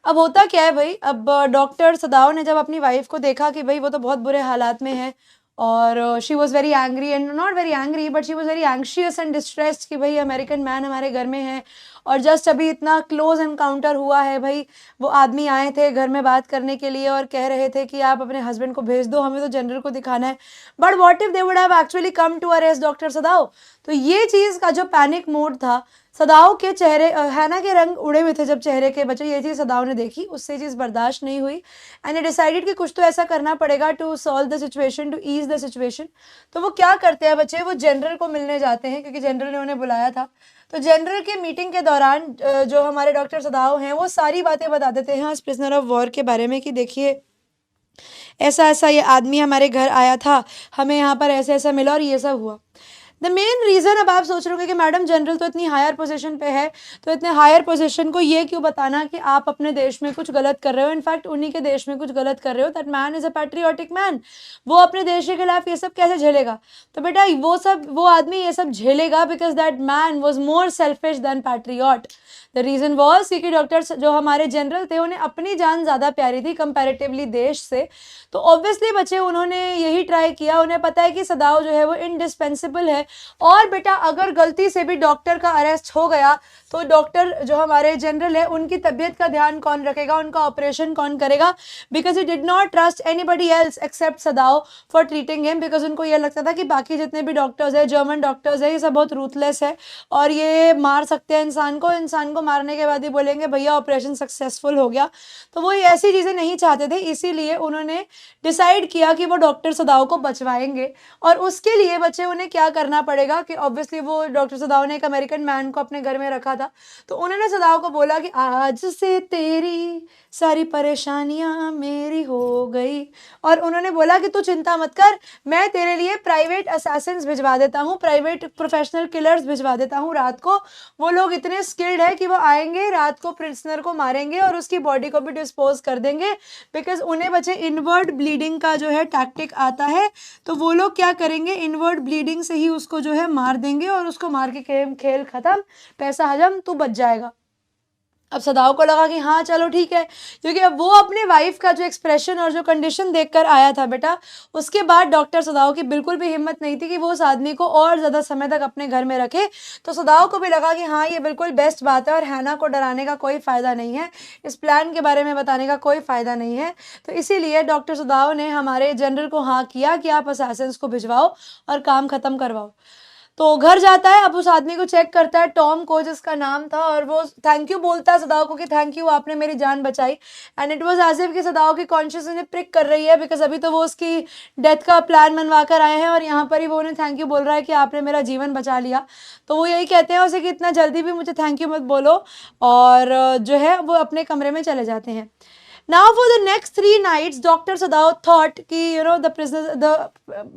अब होता क्या है भाई, अब डॉक्टर सदाव ने जब अपनी वाइफ को देखा कि भाई वो तो बहुत बुरे हालात में है, और she was very angry and not very angry but she was very anxious and distressed कि भाई अमेरिकन मैन हमारे घर में है, और जस्ट अभी इतना क्लोज एनकाउंटर हुआ है भाई। वो आदमी आए थे घर में बात करने के लिए और कह रहे थे कि आप अपने हस्बैंड को भेज दो, हमें तो जनरल को दिखाना है। But what if they would have actually come to arrest doctor Sadao. तो ये चीज़ का जो पैनिक मोड था, सदाव के चेहरे, हैना के रंग उड़े हुए थे जब चेहरे के बचे, ये चीज़ सदाव ने देखी, उससे चीज़ बर्दाश्त नहीं हुई एंड डिसाइडेड कि कुछ तो ऐसा करना पड़ेगा to solve the situation, to ease the situation. तो वो क्या करते हैं बच्चे, वो जनरल को मिलने जाते हैं क्योंकि जनरल ने उन्हें बुलाया था। तो जनरल के मीटिंग के दौरान जो हमारे डॉक्टर सदाव हैं वो सारी बातें बता देते हैं उस प्रिजनर ऑफ वॉर के बारे में कि देखिए ऐसा ऐसा ये आदमी हमारे घर आया था, हमें यहाँ पर ऐसा ऐसा मिला और ये सब हुआ। द मेन रीज़न, अब आप सोच रहे होंगे कि मैडम जनरल तो इतनी हायर पोजीशन पे है, तो इतने हायर पोजीशन को ये क्यों बताना कि आप अपने देश में कुछ गलत कर रहे हो, इनफैक्ट उन्हीं के देश में कुछ गलत कर रहे हो। That man is a patriotic man, वो अपने देश के खिलाफ ये सब कैसे झेलेगा। तो बेटा वो आदमी ये सब झेलेगा because that man was more selfish than patriot. The reason was कि डॉक्टर्स जो हमारे जनरल थे उन्हें अपनी जान ज़्यादा प्यारी थी कंपैरेटिवली देश से। तो ऑब्वियसली बच्चे उन्होंने यही ट्राई किया, उन्हें पता है कि सदाव जो है वो इंडिस्पेंसिबल है। और बेटा अगर गलती से भी डॉक्टर का अरेस्ट हो गया तो डॉक्टर जो हमारे जनरल है उनकी तबीयत का ध्यान कौन रखेगा, उनका ऑपरेशन कौन करेगा, because he did not trust anybody else except सदाव for treating him. Because उनको ये लगता था कि बाकी जितने भी डॉक्टर्स है, जर्मन डॉक्टर्स है, ये सब बहुत रूथलेस है और ये मार सकते हैं इंसान को मारने के बाद ही बोलेंगे भैया ऑपरेशन सक्सेसफुल हो गया। तो वो ऐसी चीज़ें नहीं चाहते थे, इसीलिए उन्होंने डिसाइड किया कि वो डॉक्टर सदाव को बचवाएंगे। और उसके लिए बच्चे उन्हें क्या करना पड़ेगा कि ऑब्वियसली वो डॉक्टर सदाव ने एक अमेरिकन मैन को अपने घर में रखा था, तो उन्होंने सदाव को बोला कि आज से तेरी सारी परेशानियां मेरी हो गई, और उन्होंने बोला कि तू चिंता मत कर, मैं तेरे लिए प्राइवेट असैसिन्स भिजवा देता हूँ, प्राइवेट प्रोफेशनल किलर्स भिजवा देता हूँ रात को। वो लोग इतने स्किल्ड है कि वो आएंगे रात को प्रिजनर को मारेंगे और उसकी बॉडी को भी डिस्पोज कर देंगे, बिकॉज उन्हें बच्चे इनवर्ड ब्लीडिंग का जो है टैक्टिक आता है। तो वो लोग क्या करेंगे, इनवर्ड ब्लीडिंग से ही उसको जो है मार देंगे और उसको मार के खेल खत्म, पैसा हजम, तू बच जाएगा। अब सदाव को लगा कि हाँ चलो ठीक है, क्योंकि अब वो अपने वाइफ का जो एक्सप्रेशन और जो कंडीशन देखकर आया था बेटा, उसके बाद डॉक्टर सदाव की बिल्कुल भी हिम्मत नहीं थी कि वो उस आदमी को और ज़्यादा समय तक अपने घर में रखे। तो सदाव को भी लगा कि हाँ ये बिल्कुल बेस्ट बात है और हैना को डराने का कोई फ़ायदा नहीं है, इस प्लान के बारे में बताने का कोई फ़ायदा नहीं है। तो इसीलिए डॉक्टर सदाव ने हमारे जनरल को हाँ किया कि आप असैसिन्स को भिजवाओ और काम ख़त्म करवाओ। तो घर जाता है, अब उस आदमी को चेक करता है, टॉम को जिसका नाम था, और वो थैंक यू बोलता है सदाव को कि थैंक यू आपने मेरी जान बचाई। And it was as if कि सदाव की कॉन्शियस उन्हें प्रिक कर रही है, बिकॉज अभी तो वो उसकी डेथ का प्लान बनवा कर आए हैं और यहाँ पर ही वो उन्हें थैंक यू बोल रहा है कि आपने मेरा जीवन बचा लिया। तो वो यही कहते हैं उसे कि इतना जल्दी भी मुझे थैंक यू मत बोलो, और जो है वो अपने कमरे में चले जाते हैं। Now for the next 3 nights, Dr. Sadao thought कि the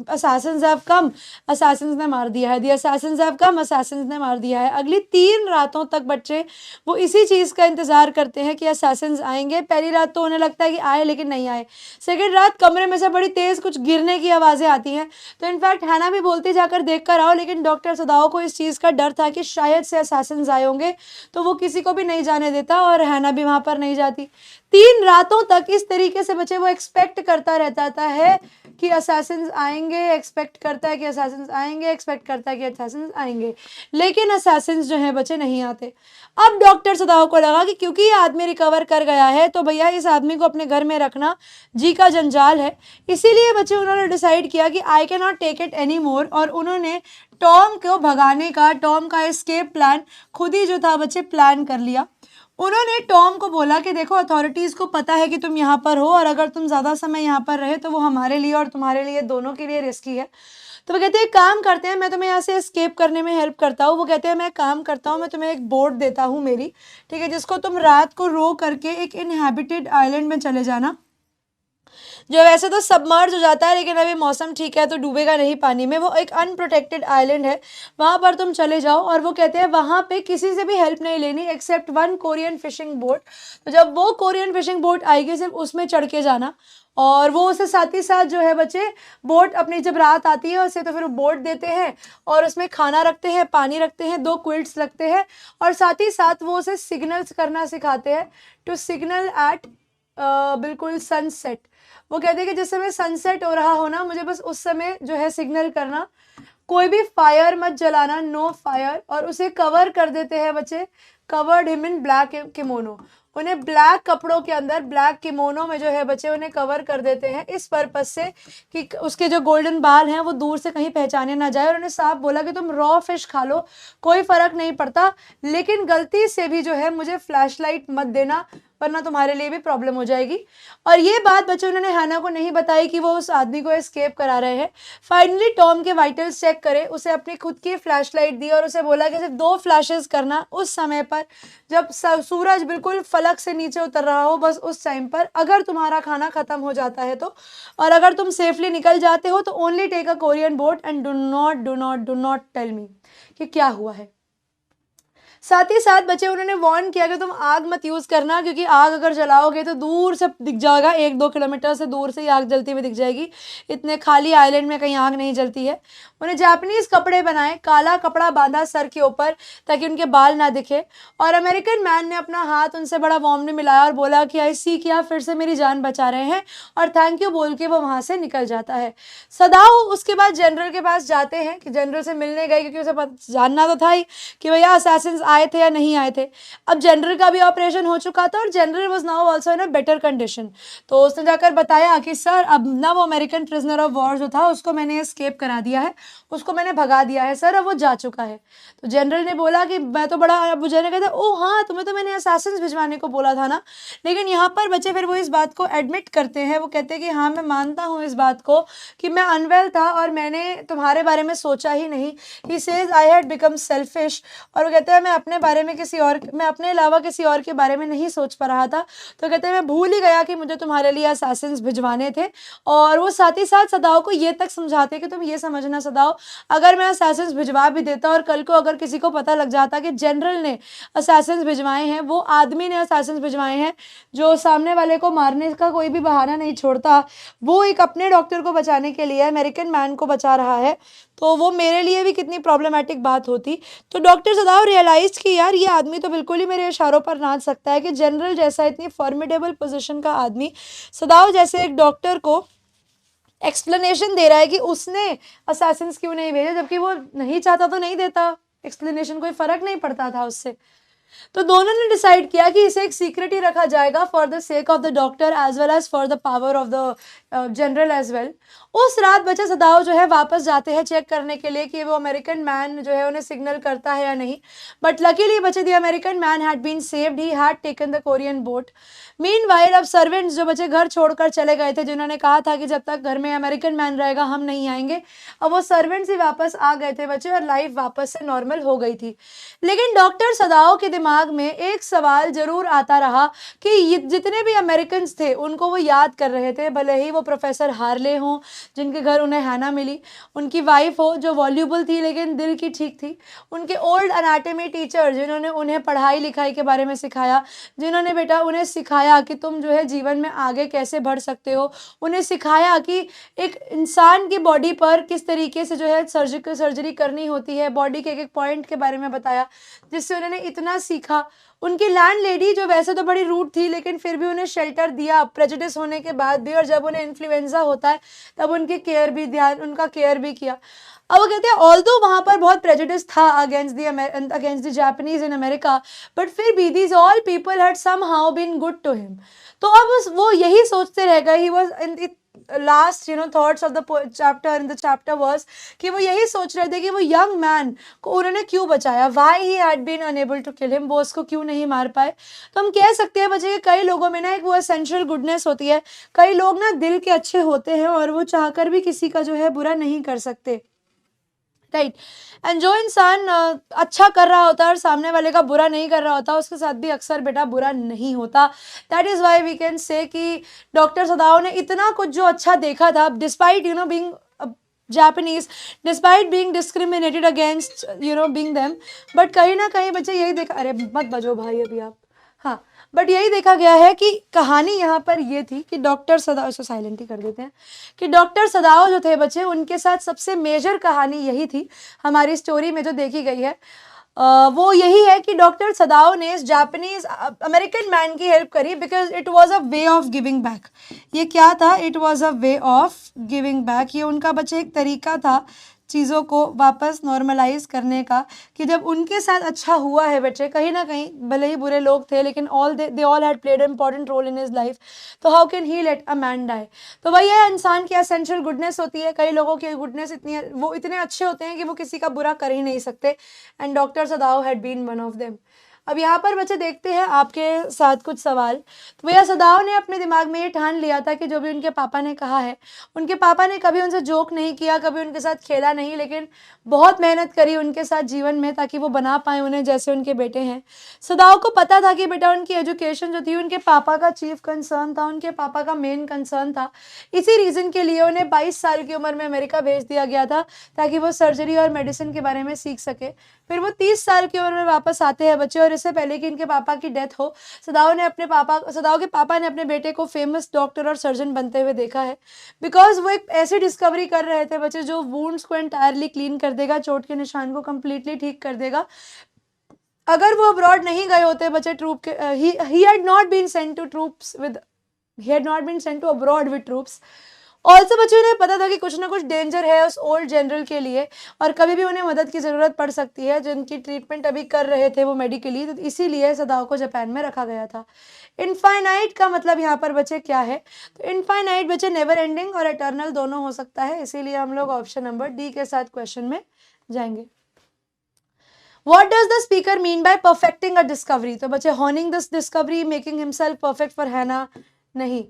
assassins have come, assassins ने मार दिया है, the assassins have come, assassins ने मार दिया है। अगली 3 रातों तक बच्चे वो इसी चीज़ का इंतज़ार करते हैं कि assassins आएंगे। पहली रात तो उन्हें लगता है कि आए लेकिन नहीं आए। सेकेंड रात कमरे में से बड़ी तेज़ कुछ गिरने की आवाज़ें आती हैं, तो इनफैक्ट हैना भी बोलती जाकर देख कर आओ, लेकिन डॉक्टर सदाओ को इस चीज़ का डर था कि शायद से assassins आए होंगे, तो वो किसी को भी नहीं जाने देता और हैना भी वहाँ पर नहीं जाती। 3 रातों तक इस तरीके से बच्चे वो एक्सपेक्ट करता रहता है कि असैसिन्स आएंगे, एक्सपेक्ट करता है कि असैसिन्स आएंगे, एक्सपेक्ट करता है कि असैसिन्स आएंगे, लेकिन असैसिन्स जो हैं बच्चे नहीं आते। अब डॉक्टर सदाव को लगा कि क्योंकि ये आदमी रिकवर कर गया है तो भैया इस आदमी को अपने घर में रखना जी का जंजाल है। इसीलिए बच्चे उन्होंने डिसाइड किया कि I can not take it any more, और उन्होंने टॉम को भगाने का, टॉम का एस्केप प्लान खुद ही जो था बच्चे प्लान कर लिया। उन्होंने टॉम को बोला कि देखो अथॉरिटीज़ को पता है कि तुम यहाँ पर हो, और अगर तुम ज़्यादा समय यहाँ पर रहे तो वो हमारे लिए और तुम्हारे लिए दोनों के लिए रिस्की है। तो वो कहते हैं काम करते हैं, मैं तुम्हें यहाँ से एस्केप करने में हेल्प करता हूँ। वो कहते हैं मैं काम करता हूँ, मैं तुम्हें एक बोट देता हूँ मेरी, ठीक है, जिसको तुम रात को रो करके एक इनहैबिटेड आइलैंड में चले जाना, जो वैसे तो सबमर्ज हो जाता है, लेकिन अभी मौसम ठीक है तो डूबेगा नहीं पानी में। वो एक अनप्रोटेक्टेड आइलैंड है, वहाँ पर तुम चले जाओ। और वो कहते हैं वहाँ पे किसी से भी हेल्प नहीं लेनी except one Korean fishing boat. तो जब वो कोरियन फिशिंग बोट आएगी सिर्फ उसमें चढ़ के जाना। और वो उसे साथ ही साथ जो है बच्चे, बोट अपनी जब रात आती है उसे तो फिर बोट देते हैं और उसमें खाना रखते हैं, पानी रखते हैं, 2 क्विल्ट्स लगते हैं और साथ ही साथ वो उसे सिग्नल्स करना सिखाते हैं, टू सिग्नल एट बिल्कुल सनसेट। वो कहते हैं कि जिस समय सनसेट हो रहा हो ना, मुझे बस उस समय जो है सिग्नल करना, कोई भी फायर मत जलाना, नो फायर। और उसे कवर कर देते हैं बच्चे, covered him in black kimono. उन्हें ब्लैक कपड़ों के अंदर, ब्लैक किमोनो में जो है बच्चे उन्हें कवर कर देते हैं इस पर्पज से कि उसके जो गोल्डन बाल हैं वो दूर से कहीं पहचाने ना जाए। और उन्हें साफ बोला कि तुम रॉ फिश खा लो, कोई फर्क नहीं पड़ता, लेकिन गलती से भी जो है मुझे फ्लैशलाइट मत देना, वरना तुम्हारे लिए भी प्रॉब्लम हो जाएगी। और ये बात बच्चों उन्होंने हैना को नहीं बताई कि वो उस आदमी को एस्केप करा रहे हैं। फाइनली टॉम के वाइटल्स चेक करे, उसे अपनी खुद की फ्लैशलाइट दी और उसे बोला कि सिर्फ 2 फ्लैशेस करना उस समय पर जब सूरज बिल्कुल फलक से नीचे उतर रहा हो, बस उस टाइम पर। अगर तुम्हारा खाना खत्म हो जाता है तो, और अगर तुम सेफली निकल जाते हो तो only take a Korean boat and do not tell me कि क्या हुआ है। साथ ही साथ बच्चे उन्होंने वार्न किया कि तुम आग मत यूज़ करना, क्योंकि आग अगर जलाओगे तो दूर से दिख जाएगा, 1-2 किलोमीटर से दूर से ही आग जलती हुई दिख जाएगी। इतने खाली आइलैंड में कहीं आग नहीं जलती है। उन्हें जापानीज कपड़े बनाए, काला कपड़ा बांधा सर के ऊपर ताकि उनके बाल ना दिखे। और अमेरिकन मैन ने अपना हाथ उनसे बड़ा वार्मली मिलाया और बोला कि आई सी कि आप फिर से मेरी जान बचा रहे हैं, और थैंक यू बोल के वो वहाँ से निकल जाता है। सदाओ उसके बाद जनरल के पास जाते हैं कि जनरल से मिलने गए, क्योंकि उसे जानना तो था ही कि भैया असैसिन्स आए थे या नहीं आए थे। अब जनरल का भी ऑपरेशन हो चुका था और general was now also in a better condition. तो उसने जाकर बताया कि सर अब ना वो अमेरिकन प्रिजनर ऑफ वॉर जो था उसको मैंने एस्केप करा दिया है, उसको मैंने भगा दिया है सर, अब वो जा चुका है। तो जनरल ने बोला कि मैं तो बड़ा, अबू जहल ने कहता ओ हाँ तुम्हें तो मैंने असैसिन्स भिजवाने को बोला था ना। लेकिन यहाँ पर बच्चे फिर वो इस बात को एडमिट करते हैं, वो कहते हैं कि हाँ मैं मानता हूँ इस बात को कि मैं अनवेल था और मैंने तुम्हारे बारे में सोचा ही नहीं। He says I had become selfish. और वो कहते हैं मैं अपने बारे में मैं अपने अलावा किसी और के बारे में नहीं सोच पा रहा था। तो कहते हैं मैं भूल ही गया कि मुझे तुम्हारे लिए असैसिन्स भिजवाने थे। और वो साथ ही साथ सदाओ को ये तक समझाते कि तुम ये समझना सदाओ, अगर मैं असैसिन्स भिजवा भी देता और कल को अगर किसी को पता लग जाता कि जनरल ने असैसिन्स भिजवाए हैं, वो आदमी ने असैसिन्स भिजवाए हैं जो सामने वाले को मारने का कोई भी बहाना नहीं छोड़ता, वो एक अपने डॉक्टर को बचाने के लिए अमेरिकन मैन को बचा रहा है, तो वो मेरे लिए भी कितनी प्रॉब्लमेटिक बात होती। तो डॉक्टर सदाओ रियलाइज कि यार ये आदमी तो बिल्कुल ही मेरे इशारों पर नाच सकता है कि जनरल जैसा इतनी फॉर्मिडेबल पोजीशन का आदमी सदाओ जैसे एक डॉक्टर को एक्सप्लेनेशन दे रहा है कि उसने असैसिन्स क्यों नहीं भेजे, जबकि वो नहीं चाहता तो नहीं देता एक्सप्लेनेशन, कोई फर्क नहीं पड़ता था उससे। तो दोनों ने डिसाइड किया कि इसे एक सीक्रेट ही रखा जाएगा for the sake of the doctor as well as for the power of the general as well. उस रात बच्चे सदाओ जो है वापस जाते हैं चेक करने के लिए कि वो अमेरिकन मैन जो है उन्हें सिग्नल करता है या नहीं। बट लकीली बच्चे the American man had been saved, he had taken the Korean boat. Meanwhile अब सर्वेंट्स जो बच्चे घर छोड़कर चले गए थे, जिन्होंने कहा था कि जब तक घर में अमेरिकन मैन रहेगा हम नहीं आएंगे, अब वो सर्वेंट्स ही वापस आ गए थे बच्चे और लाइफ वापस से नॉर्मल हो गई थी। लेकिन डॉक्टर सदाओ के दिमाग में एक सवाल जरूर आता रहा कि ये जितने भी अमेरिकन थे उनको वो याद कर रहे थे, भले ही वो प्रोफेसर हार्ले हों जिनके घर उन्हें हैना मिली, उनकी वाइफ हो जो वॉल्यूबल थी लेकिन दिल की ठीक थी, उनके ओल्ड एनाटॉमी टीचर जिन्होंने उन्हें पढ़ाई लिखाई के बारे में सिखाया, जिन्होंने बेटा उन्हें सिखाया कि तुम जो है जीवन में आगे कैसे बढ़ सकते हो, उन्हें सिखाया कि एक इंसान की बॉडी पर किस तरीके से जो है सर्जरी करनी होती है, बॉडी के एक एक पॉइंट के बारे में बताया, जिससे उन्होंने इतना सीखा। उनकी लैंड लेडी जो वैसे तो बड़ी रूड थी लेकिन फिर भी उन्हें शेल्टर दिया प्रेजुडिस होने के बाद भी, और जब उन्हें इन्फ्लुएंजा होता है तब उनका केयर भी किया। अब वो कहते हैं ऑल्दो वहाँ पर बहुत प्रेजुडिस था against the Japanese in America, but फिर भी these all people had somehow been good to him. तो अब वो यही सोचते रह गए, he was in last thoughts of the chapter in the chapter was कि वो यही सोच रहे थे कि वो यंग मैन को उन्होंने क्यों बचाया, why he had been unable to kill him, वो उसको क्यों नहीं मार पाए। तो हम कह सकते हैं बच्चे कि कई लोगों में ना एक वो एसेंशियल गुडनेस होती है, कई लोग ना दिल के अच्छे होते हैं और वो चाहकर भी किसी का जो है बुरा नहीं कर सकते। राइट। एंड जो इंसान अच्छा कर रहा होता है और सामने वाले का बुरा नहीं कर रहा होता, उसके साथ भी अक्सर बेटा बुरा नहीं होता। That is why we can say कि डॉक्टर सदाओ ने इतना कुछ जो अच्छा देखा था, despite being Japanese, despite being discriminated against being them, but कहीं ना कहीं बच्चे यही देखा, अरे मत बजो भाई अभी आप, हाँ, बट यही देखा गया है कि कहानी यहाँ पर ये थी कि डॉक्टर सदाओ, इसको साइलेंट ही कर देते हैं, कि डॉक्टर सदाओ जो थे बच्चे, उनके साथ सबसे मेजर कहानी यही थी हमारी स्टोरी में जो देखी गई है। वो यही है कि डॉक्टर सदाओ ने इस जापानीज अमेरिकन मैन की हेल्प करी because it was a way of giving back. ये क्या था? It was a way of giving back. ये उनका बच्चे एक तरीका था चीज़ों को वापस नॉर्मलाइज करने का, कि जब उनके साथ अच्छा हुआ है बच्चे, कहीं ना कहीं भले ही बुरे लोग थे लेकिन they all had played an important role in his life, तो how can he let a man die. तो वही है इंसान की एसेंशियल गुडनेस होती है। कई लोगों की गुडनेस वो इतने अच्छे होते हैं कि वो किसी का बुरा कर ही नहीं सकते, and doctor Sadao had been one of them. अब यहाँ पर बच्चे देखते हैं आपके साथ कुछ सवाल। तो भैया सदाओ ने अपने दिमाग में ये ठान लिया था कि जो भी उनके पापा ने कहा है, उनके पापा ने कभी उनसे जोक नहीं किया, कभी उनके साथ खेला नहीं, लेकिन बहुत मेहनत करी उनके साथ जीवन में ताकि वो बना पाए उन्हें जैसे उनके बेटे हैं। सदाओ को पता था कि बेटा उनकी एजुकेशन जो थी उनके पापा का चीफ कंसर्न था, उनके पापा का मेन कंसर्न था। इसी रीज़न के लिए उन्हें 22 साल की उम्र में अमेरिका भेज दिया गया था ताकि वो सर्जरी और मेडिसिन के बारे में सीख सके। फिर वो 30 साल की उम्र में वापस आते हैं बच्चे, और इससे पहले कि इनके पापा की डेथ हो, सदाओ के पापा ने अपने बेटे को फेमस डॉक्टर और सर्जन बनते हुए देखा है, बिकॉज वो एक ऐसी डिस्कवरी कर रहे थे बच्चे जो वुंड्स को एंटायरली क्लीन कर देगा, चोट के निशान को कंप्लीटली ठीक कर देगा। अगर वो अब्रॉड नहीं गए होते बच्चे ट्रूप के, he had not been sent to abroad with troops। Also बच्चों ने पता था कि कुछ ना कुछ डेंजर है उस ओल्ड जनरल के लिए, और कभी भी उन्हें मदद की ज़रूरत पड़ सकती है, जिनकी ट्रीटमेंट अभी कर रहे थे वो मेडिकली, तो इसीलिए सदाओ को जापान में रखा गया था। इनफाइनाइट का मतलब यहाँ पर बच्चे क्या है? तो इनफाइनाइट बच्चे नेवर एंडिंग और एटर्नल दोनों हो सकता है, इसीलिए हम लोग ऑप्शन नंबर डी के साथ क्वेश्चन में जाएंगे। What does the speaker mean by perfecting a discovery? तो बच्चे honing this discovery, making himself perfect for Hannah, नहीं,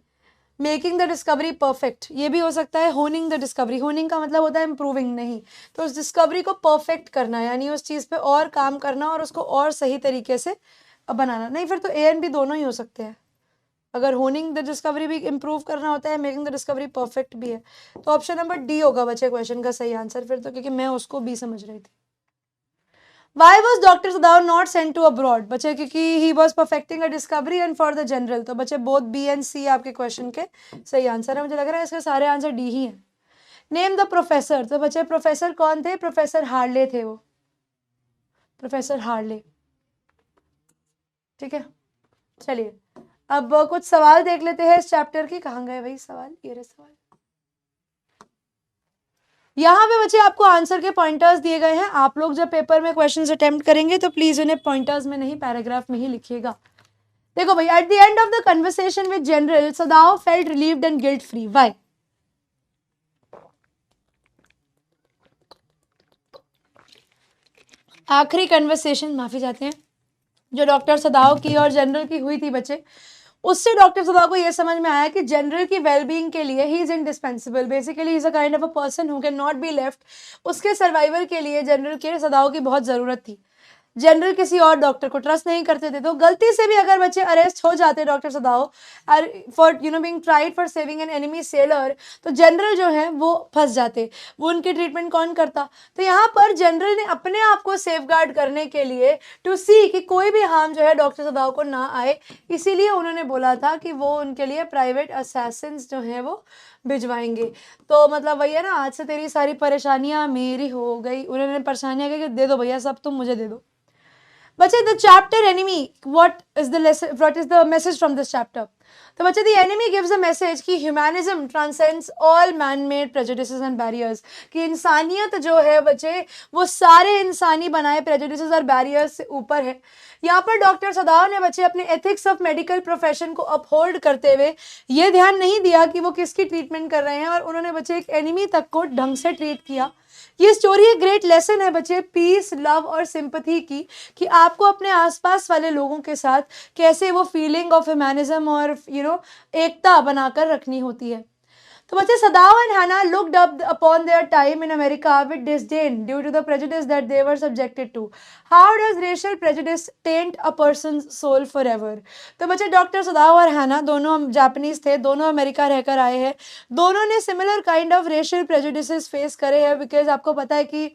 मेकिंग द डिस्कवरी परफेक्ट ये भी हो सकता है। होनिंग द डिस्कवरी, होनिंग का मतलब होता है इम्प्रूविंग, नहीं, तो उस डिस्कवरी को परफेक्ट करना, यानी उस चीज़ पे और काम करना और उसको और सही तरीके से बनाना, नहीं, फिर तो ए एंड बी दोनों ही हो सकते हैं। अगर होनिंग द डिस्कवरी भी इम्प्रूव करना होता है, मेकिंग द डिस्कवरी परफेक्ट भी है, तो ऑप्शन नंबर डी होगा बच्चे क्वेश्चन का सही आंसर फिर तो, क्योंकि मैं उसको बी समझ रही थी। Why was Dr. Sadao not sent to abroad? बच्चे क्योंकि he was perfecting a discovery and for the general, तो बच्चे both B and C आपके क्वेश्चन के सही आंसर है। मुझे लग रहा है इसके सारे आंसर डी ही हैं। नेम द प्रोफेसर, तो बच्चे प्रोफेसर कौन थे? प्रोफेसर हार्ले थे वो, प्रोफेसर हार्ले, ठीक है। चलिए अब कुछ सवाल देख लेते हैं इस चैप्टर की। कहाँ गए भाई सवाल? ये रहे सवाल। यहाँ पे बच्चे आपको आंसर के पॉइंटर्स दिए गए हैं। आप लोग जब पेपर में क्वेश्चंस अटेम्प्ट करेंगे तो प्लीज उन्हें पॉइंटर्स में नहीं, पैराग्राफ में ही लिखिएगा। देखो भाई, eight the end of the conversation with general Sadao felt relieved and guilt free. Why? आखिरी कन्वर्सेशन, माफी चाहते हैं, जो डॉक्टर सदाओ की और जनरल की हुई थी बच्चे, उससे डॉक्टर सदाओ को यह समझ में आया कि जनरल की वेलबींग के लिए he is indispensable. Basically is a kind of a person who can not be left. उसके सर्वाइवल के लिए जनरल के सदाओ की बहुत ज़रूरत थी। जनरल किसी और डॉक्टर को ट्रस्ट नहीं करते थे, तो गलती से भी अगर बच्चे अरेस्ट हो जाते doctor Sadao for being tried for saving an enemy seller, तो जनरल जो है वो फंस जाते। वो उनकी ट्रीटमेंट कौन करता? तो यहाँ पर जनरल ने अपने आप को सेफगार्ड करने के लिए, टू सी कि कोई भी हार्म जो है डॉक्टर सदाओ को ना आए, इसीलिए उन्होंने बोला था कि वो उनके लिए प्राइवेट असैसिन्स जो हैं वो भिजवाएंगे। तो मतलब वही है ना, आज से तेरी सारी परेशानियां मेरी हो गई। उन्होंने परेशानियां कही कि दे दो भैया सब, तुम मुझे दे दो। बच्चे the chapter enemy, what is the message from this chapter? तो बच्चे the enemy gives a message कि humanism transcends all man made prejudices and barriers, कि इंसानियत जो है बच्चे वो सारे इंसानी बनाए प्रेजुडिसेस और बैरियर्स से ऊपर है। यहाँ पर डॉक्टर सदाओ ने बच्चे अपने एथिक्स ऑफ मेडिकल प्रोफेशन को अपहोल्ड करते हुए ये ध्यान नहीं दिया कि वो किसकी ट्रीटमेंट कर रहे हैं, और उन्होंने बच्चे एक एनिमी तक को ढंग से ट्रीट किया। ये स्टोरी एक ग्रेट लेसन है बच्चे पीस, लव और सिंपैथी की, कि आपको अपने आसपास वाले लोगों के साथ कैसे वो फीलिंग ऑफ ह्यूमैनिज्म और एकता बनाकर रखनी होती है। तो बच्चे Sadao and Hana looked up upon their time in America with disdain due to the prejudice that they were subjected to. How does racial prejudice taint a person's soul forever. तो बच्चे doctor सदाव और हैना दोनों Japanese थे, दोनों America रहकर आए हैं, दोनों ने similar kind of racial prejudices face करे हैं। बिकॉज आपको पता है कि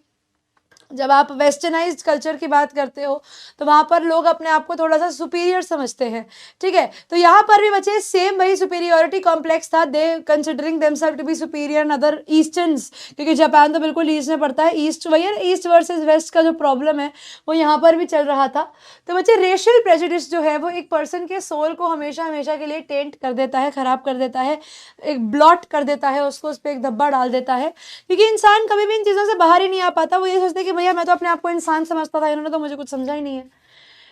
जब आप वेस्टर्नाइज्ड कल्चर की बात करते हो तो वहाँ पर लोग अपने आप को थोड़ा सा सुपीरियर समझते हैं, ठीक है। तो यहाँ पर भी बच्चे सेम वही सुपीरियोरिटी कॉम्प्लेक्स था, they considering themselves to be superior in other Easterns, क्योंकि जापान तो बिल्कुल ईस्ट में पड़ता है, ईस्ट वही है, ईस्ट वर्सेस वेस्ट का जो प्रॉब्लम है वो यहाँ पर भी चल रहा था। तो बच्चे रेशियल प्रेजुडिस जो है वो एक पर्सन के सोल को हमेशा हमेशा के लिए टेंट कर देता है, खराब कर देता है, एक ब्लॉट कर देता है उसको, उस पर एक धब्बा डाल देता है, क्योंकि इंसान कभी भी इन चीज़ों से बाहर ही नहीं आ पाता। वो ये सोचते कि भैया मैं तो अपने आप को इंसान समझता था, इन्होंने तो मुझे कुछ समझा ही नहीं है।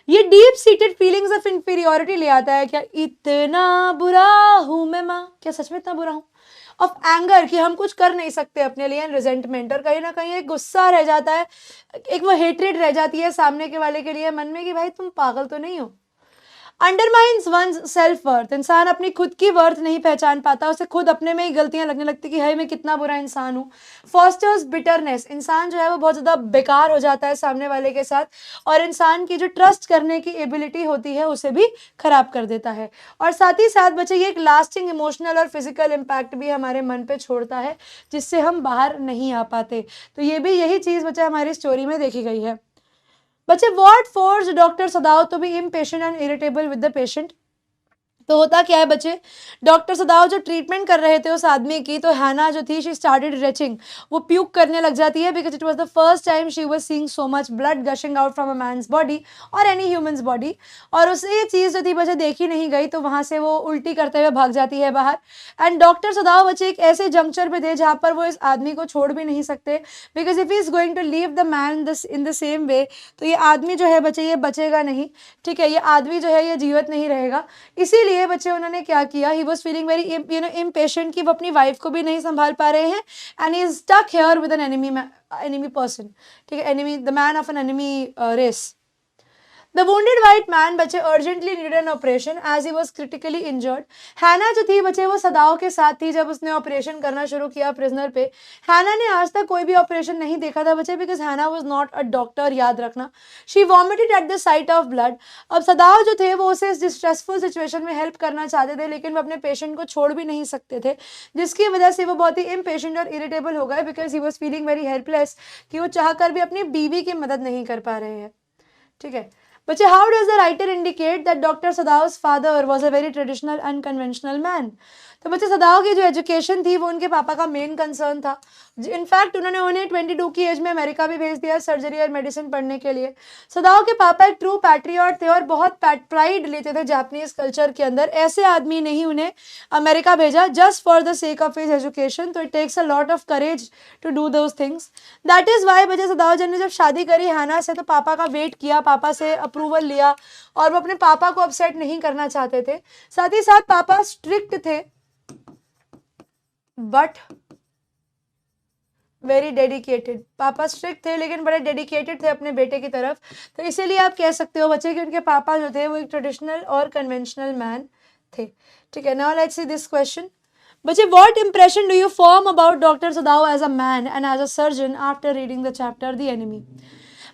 ये deep seated feelings of inferiority ले आता है। क्या इतना बुरा हूं मैं माँ, क्या सच में इतना बुरा हूं। ऑफ एंगर, कि हम कुछ कर नहीं सकते अपने लिए, रिजेंटमेंट, और कहीं ना कहीं एक गुस्सा रह जाता है, एक वो हेट्रेड रह जाती है सामने के वाले के लिए मन में कि भाई तुम पागल तो नहीं हो। अंडरमाइंस वंस सेल्फ वर्थ, इंसान अपनी खुद की वर्थ नहीं पहचान पाता, उसे खुद अपने में ही गलतियां लगने लगती कि हाय मैं कितना बुरा इंसान हूँ। फॉस्टर्स बिटरनेस, इंसान जो है वो बहुत ज़्यादा बेकार हो जाता है सामने वाले के साथ, और इंसान की जो ट्रस्ट करने की एबिलिटी होती है उसे भी खराब कर देता है। और साथ ही साथ बच्चे ये एक लास्टिंग इमोशनल और फिजिकल इम्पैक्ट भी हमारे मन पे छोड़ता है, जिससे हम बाहर नहीं आ पाते। तो ये भी यही चीज़ बच्चे हमारी स्टोरी में देखी गई है। बच्चे what force doctor Sadao to be impatient and irritable with the patient. तो होता क्या है बच्चे, डॉक्टर सदाव जो ट्रीटमेंट कर रहे थे उस आदमी की, तो हैना जो थी शी स्टार्टेड रेचिंग, वो प्यूक करने लग जाती है, because it was the first time she was seeing so much blood gushing out from a man's body और एनी ह्यूमन्स बॉडी। और उसे ये चीज़ जो थी बच्चे देखी नहीं गई, तो वहाँ से वो उल्टी करते हुए भाग जाती है बाहर। एंड डॉक्टर सदाव बच्चे एक ऐसे जंक्चर पे थे जहाँ पर वो इस आदमी को छोड़ भी नहीं सकते, because if he is going to leave the man in the same way, तो ये आदमी जो है बच्चे ये बचेगा नहीं, ठीक है, ये आदमी जो है ये जीवित नहीं रहेगा। इसीलिए बच्चे उन्होंने क्या किया, he was feeling very impatient कि वो अपनी वाइफ को भी नहीं संभाल पा रहे हैं, and he is stuck here with an enemy person, ठीक है, enemy, the man of an enemy race. The wounded white man बच्चे urgently needed an operation as he was critically injured. हैना जो थी बच्चे वो सदाव के साथ थी जब उसने ऑपरेशन करना शुरू किया प्रिजनर पे। हैना ने आज तक कोई भी ऑपरेशन नहीं देखा था बच्चे, बिकॉज हैना वाज नॉट अ डॉक्टर, याद रखना। She vomited at the site of blood. अब सदाव जो थे वो उसे इस स्ट्रेसफुल सिचुएशन में हेल्प करना चाहते थे, लेकिन वो अपने पेशेंट को छोड़ भी नहीं सकते थे, जिसकी वजह से वो बहुत ही इम्पेशेंट और इरिटेबल हो गए, because he was feeling very helpless कि वो चाह कर भी अपनी बीवी की मदद नहीं कर पा रहे हैं, ठीक है। बच्चे how does the writer indicate that doctor Sadao's father was a very traditional unconventional man. तो बच्चे सदाव की जो एजुकेशन थी वो उनके पापा का मेन कंसर्न था। इनफैक्ट उन्होंने उन्हें 22 की एज में अमेरिका भी भेज दिया सर्जरी और मेडिसिन पढ़ने के लिए। सदाव के पापा एक ट्रू पैट्रियट थे और बहुत प्राइड लेते थे जापानीज कल्चर के अंदर। ऐसे आदमी ने ही उन्हें अमेरिका भेजा just for the sake of his education. तो it takes a lot of courage to do those things. That is why बच्चे सदाव जन ने जब शादी करी हैना से, तो पापा का वेट किया, पापा से अप्रूवल लिया, और वो अपने पापा को अपसेट नहीं करना चाहते थे। साथ ही साथ पापा स्ट्रिक्ट थे बट वेरी डेडिकेटेड। पापा स्ट्रिक्ट थे लेकिन बड़े डेडिकेटेड थे अपने बेटे की तरफ। तो इसीलिए आप कह सकते हो बच्चे कि उनके पापा जो थे वो एक ट्रेडिशनल और कन्वेंशनल मैन थे, ठीक है। Now let's see this question. बच्चे what impression do you form about doctor Sadao as a man and as a surgeon after reading the chapter the enemy.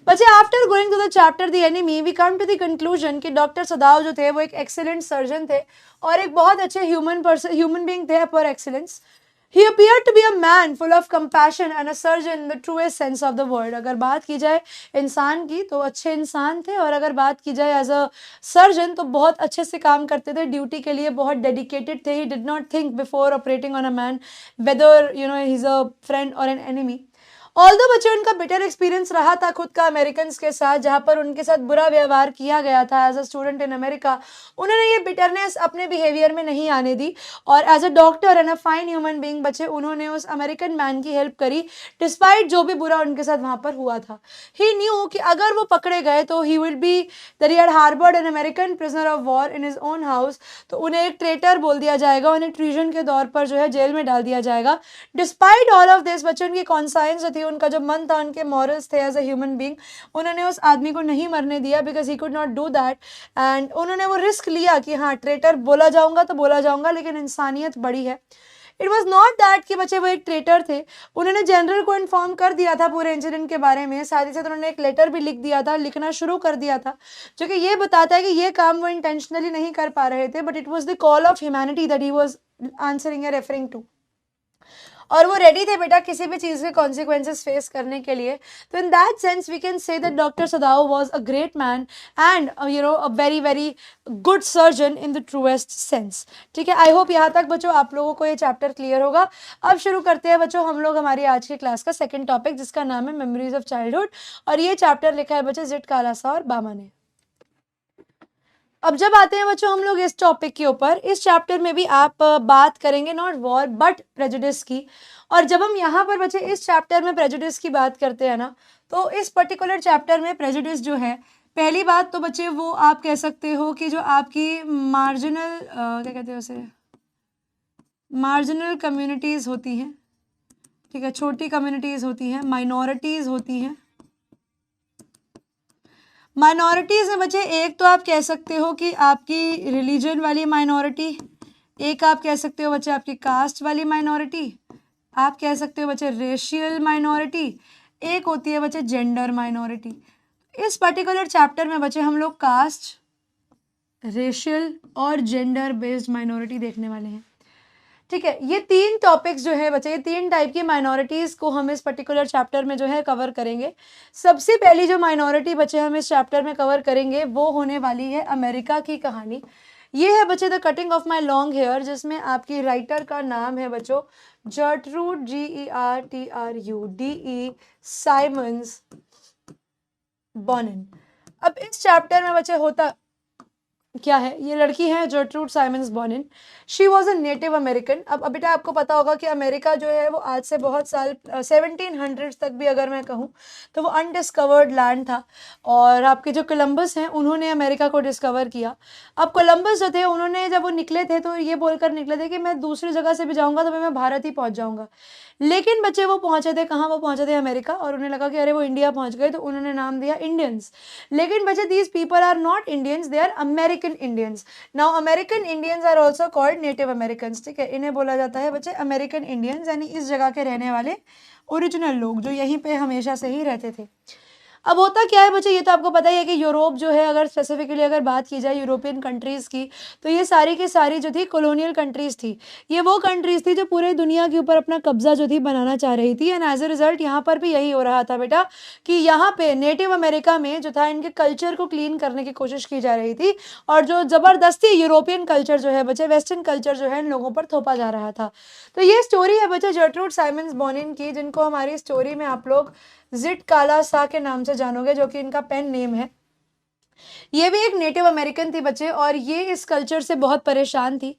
बच्चे after going to the chapter the enemy we come to the conclusion कि doctor Sadao जो थे वो एक excellent surgeon थे और एक बहुत अच्छे ह्यूमन बीइंग थे पर excellence. He appeared to be a man full of compassion and a surgeon in the truest sense of the word. अगर बात की जाए इंसान की तो अच्छे इंसान थे, और अगर बात की जाए एज अ सर्जन तो बहुत अच्छे से काम करते थे, ड्यूटी के लिए बहुत डेडिकेटेड थे। He did not think before operating on a man whether he's a friend or an enemy. Although बच्चे उनका बिटर एक्सपीरियंस रहा था खुद का अमेरिकन के साथ, जहाँ पर उनके साथ बुरा व्यवहार किया गया था as a student in America, उन्होंने ये बिटरनेस अपने बिहेवियर में नहीं आने दी, और as a doctor and a fine human being बच्चे उन्होंने उस अमेरिकन मैन की हेल्प करी डिस्पाइट जो भी बुरा उनके साथ वहाँ पर हुआ था। ही न्यू कि अगर वो पकड़े गए तो he will be that he had harboured an American prisoner of war in his own house, तो उन्हें एक ट्रेटर बोल दिया जाएगा, उन्हें ट्रीजन के तौर पर जो है जेल में डाल दिया जाएगा। डिस्पाइट ऑल ऑफ दिस बच्चे उनकी कॉन्साइंस जो थी, उनका जो मन था, उनके मॉरल्स थे एज अ ह्यूमन बीइंग, उन्होंने उस आदमी को नहीं मरने दिया because he could not do that. And उन्होंने वो रिस्क लिया कि हाँ ट्रेटर बोला जाऊंगा तो बोला जाऊंगा, लेकिन इंसानियत बड़ी है। इट वॉज नॉट दैट कि बच्चे वो एक ट्रेटर थे, उन्होंने जनरल को इन्फॉर्म कर दिया था पूरे इंसिडेंट के बारे में, साथ ही साथ उन्होंने एक लेटर भी लिख दिया था, लिखना शुरू कर दिया था, जो कि ये बताता है कि ये काम वो इंटेंशनली नहीं कर पा रहे थे, but it was the call of humanity that he was answering या रेफरिंग टू, और वो रेडी थे बेटा किसी भी चीज़ के कॉन्सिक्वेंसेस फेस करने के लिए। तो in that sense we can say that doctor Sadao was a great man and a very very good surgeon in the truest sense. ठीक है, आई होप यहाँ तक बच्चों आप लोगों को ये चैप्टर क्लियर होगा। अब शुरू करते हैं बच्चों हम लोग हमारी आज की क्लास का सेकेंड टॉपिक, जिसका नाम है मेमोरीज ऑफ चाइल्डहुड, और ये चैप्टर लिखा है बच्चे जिट कालासा और बामा ने। अब जब आते हैं बच्चों हम लोग इस टॉपिक के ऊपर, इस चैप्टर में भी आप बात करेंगे नॉट वॉर बट प्रेजुडिस की, और जब हम यहाँ पर बच्चे इस चैप्टर में प्रेजुडिस की बात करते हैं ना, तो इस पर्टिकुलर चैप्टर में प्रेजुडिस जो है, पहली बात तो बच्चे वो आप कह सकते हो कि जो आपकी मार्जिनल क्या कहते हैं उसे, मार्जिनल कम्युनिटीज़ होती हैं, ठीक है, छोटी कम्युनिटीज़ होती हैं, माइनॉरिटीज़ होती हैं। माइनॉरिटीज़ में बच्चे एक तो आप कह सकते हो कि आपकी रिलीजन वाली माइनॉरिटी, एक आप कह सकते हो बच्चे आपकी कास्ट वाली माइनॉरिटी, आप कह सकते हो बच्चे रेशियल माइनॉरिटी, एक होती है बच्चे जेंडर माइनॉरिटी। इस पर्टिकुलर चैप्टर में बच्चे हम लोग कास्ट, रेशियल और जेंडर बेस्ड माइनॉरिटी देखने वाले हैं। ठीक है, ये तीन टॉपिक्स जो है बच्चे, ये तीन टाइप की माइनॉरिटीज़ को हम इस पर्टिकुलर चैप्टर में जो है कवर करेंगे। सबसे पहली जो माइनॉरिटी बच्चे हम इस चैप्टर में कवर करेंगे वो होने वाली है अमेरिका की कहानी। ये है बच्चे the cutting of my long hair, जिसमें आपकी राइटर का नाम है बच्चों जर्ट्रूड GERTRUDE साइमंस बॉनिन। अब इस चैप्टर में बच्चे होता क्या है, ये लड़की है Gertrude Simmons Bonnin, she was a native American. अब बेटा आपको पता होगा कि अमेरिका जो है वो आज से बहुत साल 1700 तक भी अगर मैं कहूँ तो वो अनडिस्कवर्ड लैंड था, और आपके जो कोलंबस हैं उन्होंने अमेरिका को डिस्कवर किया। अब कोलंबस जो थे उन्होंने जब वो निकले थे तो ये बोलकर निकले थे कि मैं दूसरी जगह से भी जाऊँगा तो मैं भारत ही पहुँच जाऊँगा, लेकिन बच्चे वो पहुँचे थे कहाँ, वो पहुँचे थे अमेरिका, और उन्हें लगा कि अरे वो इंडिया पहुँच गए, तो उन्होंने नाम दिया इंडियंस। लेकिन बच्चे these people are not Indians, they are American Indians. Now American Indians are also called native American. ठीक है, इन्हें बोला जाता है बच्चे अमेरिकन इंडियंस, यानी इस जगह के रहने वाले ओरिजिनल लोग जो यहीं पे हमेशा से ही रहते थे। अब होता क्या है बच्चे, ये तो आपको पता ही है कि यूरोप जो है, अगर स्पेसिफिकली अगर बात की जाए यूरोपियन कंट्रीज़ की, तो ये सारी की सारी जो थी कॉलोनियल कंट्रीज़ थी। ये वो कंट्रीज़ थी जो पूरे दुनिया के ऊपर अपना कब्जा जो थी बनाना चाह रही थी, एंड एज ए रिजल्ट यहाँ पर भी यही हो रहा था बेटा कि यहाँ पे नेटिव अमेरिका में जो था इनके कल्चर को क्लीन करने की कोशिश की जा रही थी, और जो ज़बरदस्ती यूरोपियन कल्चर जो है बच्चे, वेस्टर्न कल्चर जो है इन लोगों पर थोपा जा रहा था। तो ये स्टोरी है बच्चे जर्ट्रूड साइमंस बॉनिन की, जिनको हमारी स्टोरी में आप लोग जिट कालासा के नाम से जानोगे, जो कि इनका पेन नेम है। ये भी एक नेटिव अमेरिकन थी बच्चे, और ये इस कल्चर से बहुत परेशान थी।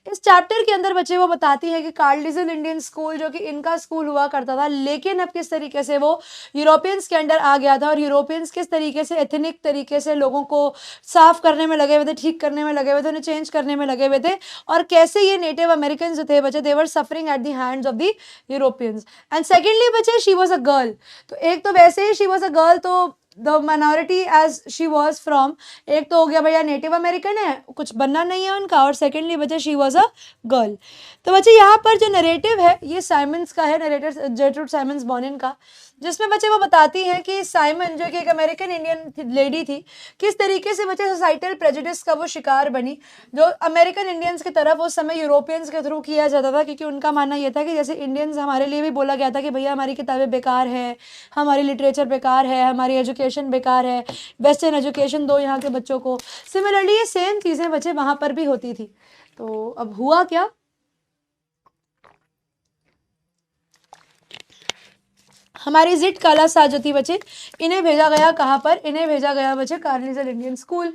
इस चैप्टर के अंदर बच्चे वो बताती है कि कार्लिजल इंडियन स्कूल जो कि इनका स्कूल हुआ करता था, लेकिन अब किस तरीके से वो यूरोपियंस के अंडर आ गया था, और यूरोपियंस किस तरीके से एथनिक तरीके से लोगों को साफ करने में लगे हुए थे, ठीक करने में लगे हुए थे, उन्हें चेंज करने में लगे हुए थे, और कैसे ये नेटिव अमेरिकन जो थे बच्चे, they were suffering at the hands of the Europeans. And secondly बच्चे शी वॉज अ गर्ल, तो एक तो वैसे ही शी वॉज अ गर्ल, तो the minority as she was from, एक तो हो गया भैया नेटिव अमेरिकन है, कुछ बनना नहीं है उनका, और सेकेंडली बच्चे शी वॉज अ गर्ल। तो बच्चे यहाँ पर जो नरेटिव है ये साइमंस का है, नरेटर जर्ट्रूड साइमंस बॉनिन का, जिसमें बच्चे वो बताती हैं कि साइमन जो कि एक अमेरिकन इंडियन लेडी थी, किस तरीके से बच्चे सोसाइटल प्रेजुडिस का वो शिकार बनी, जो अमेरिकन इंडियंस की तरफ उस समय यूरोपियंस के थ्रू किया जाता था, क्योंकि उनका मानना ये था कि जैसे इंडियंस हमारे लिए भी बोला गया था कि भैया हमारी किताबें बेकार है, हमारी लिटरेचर बेकार है, हमारी एजुकेशन बेकार है, वेस्टर्न एजुकेशन दो यहाँ के बच्चों को। सिमिलरली ये सेम चीज़ें बच्चे वहाँ पर भी होती थी। तो अब हुआ क्या, हमारी जिट कालासा जो थी बच्चे, इन्हें भेजा गया कहाँ पर, इन्हें भेजा गया बच्चे कार्लिजल इंडियन स्कूल।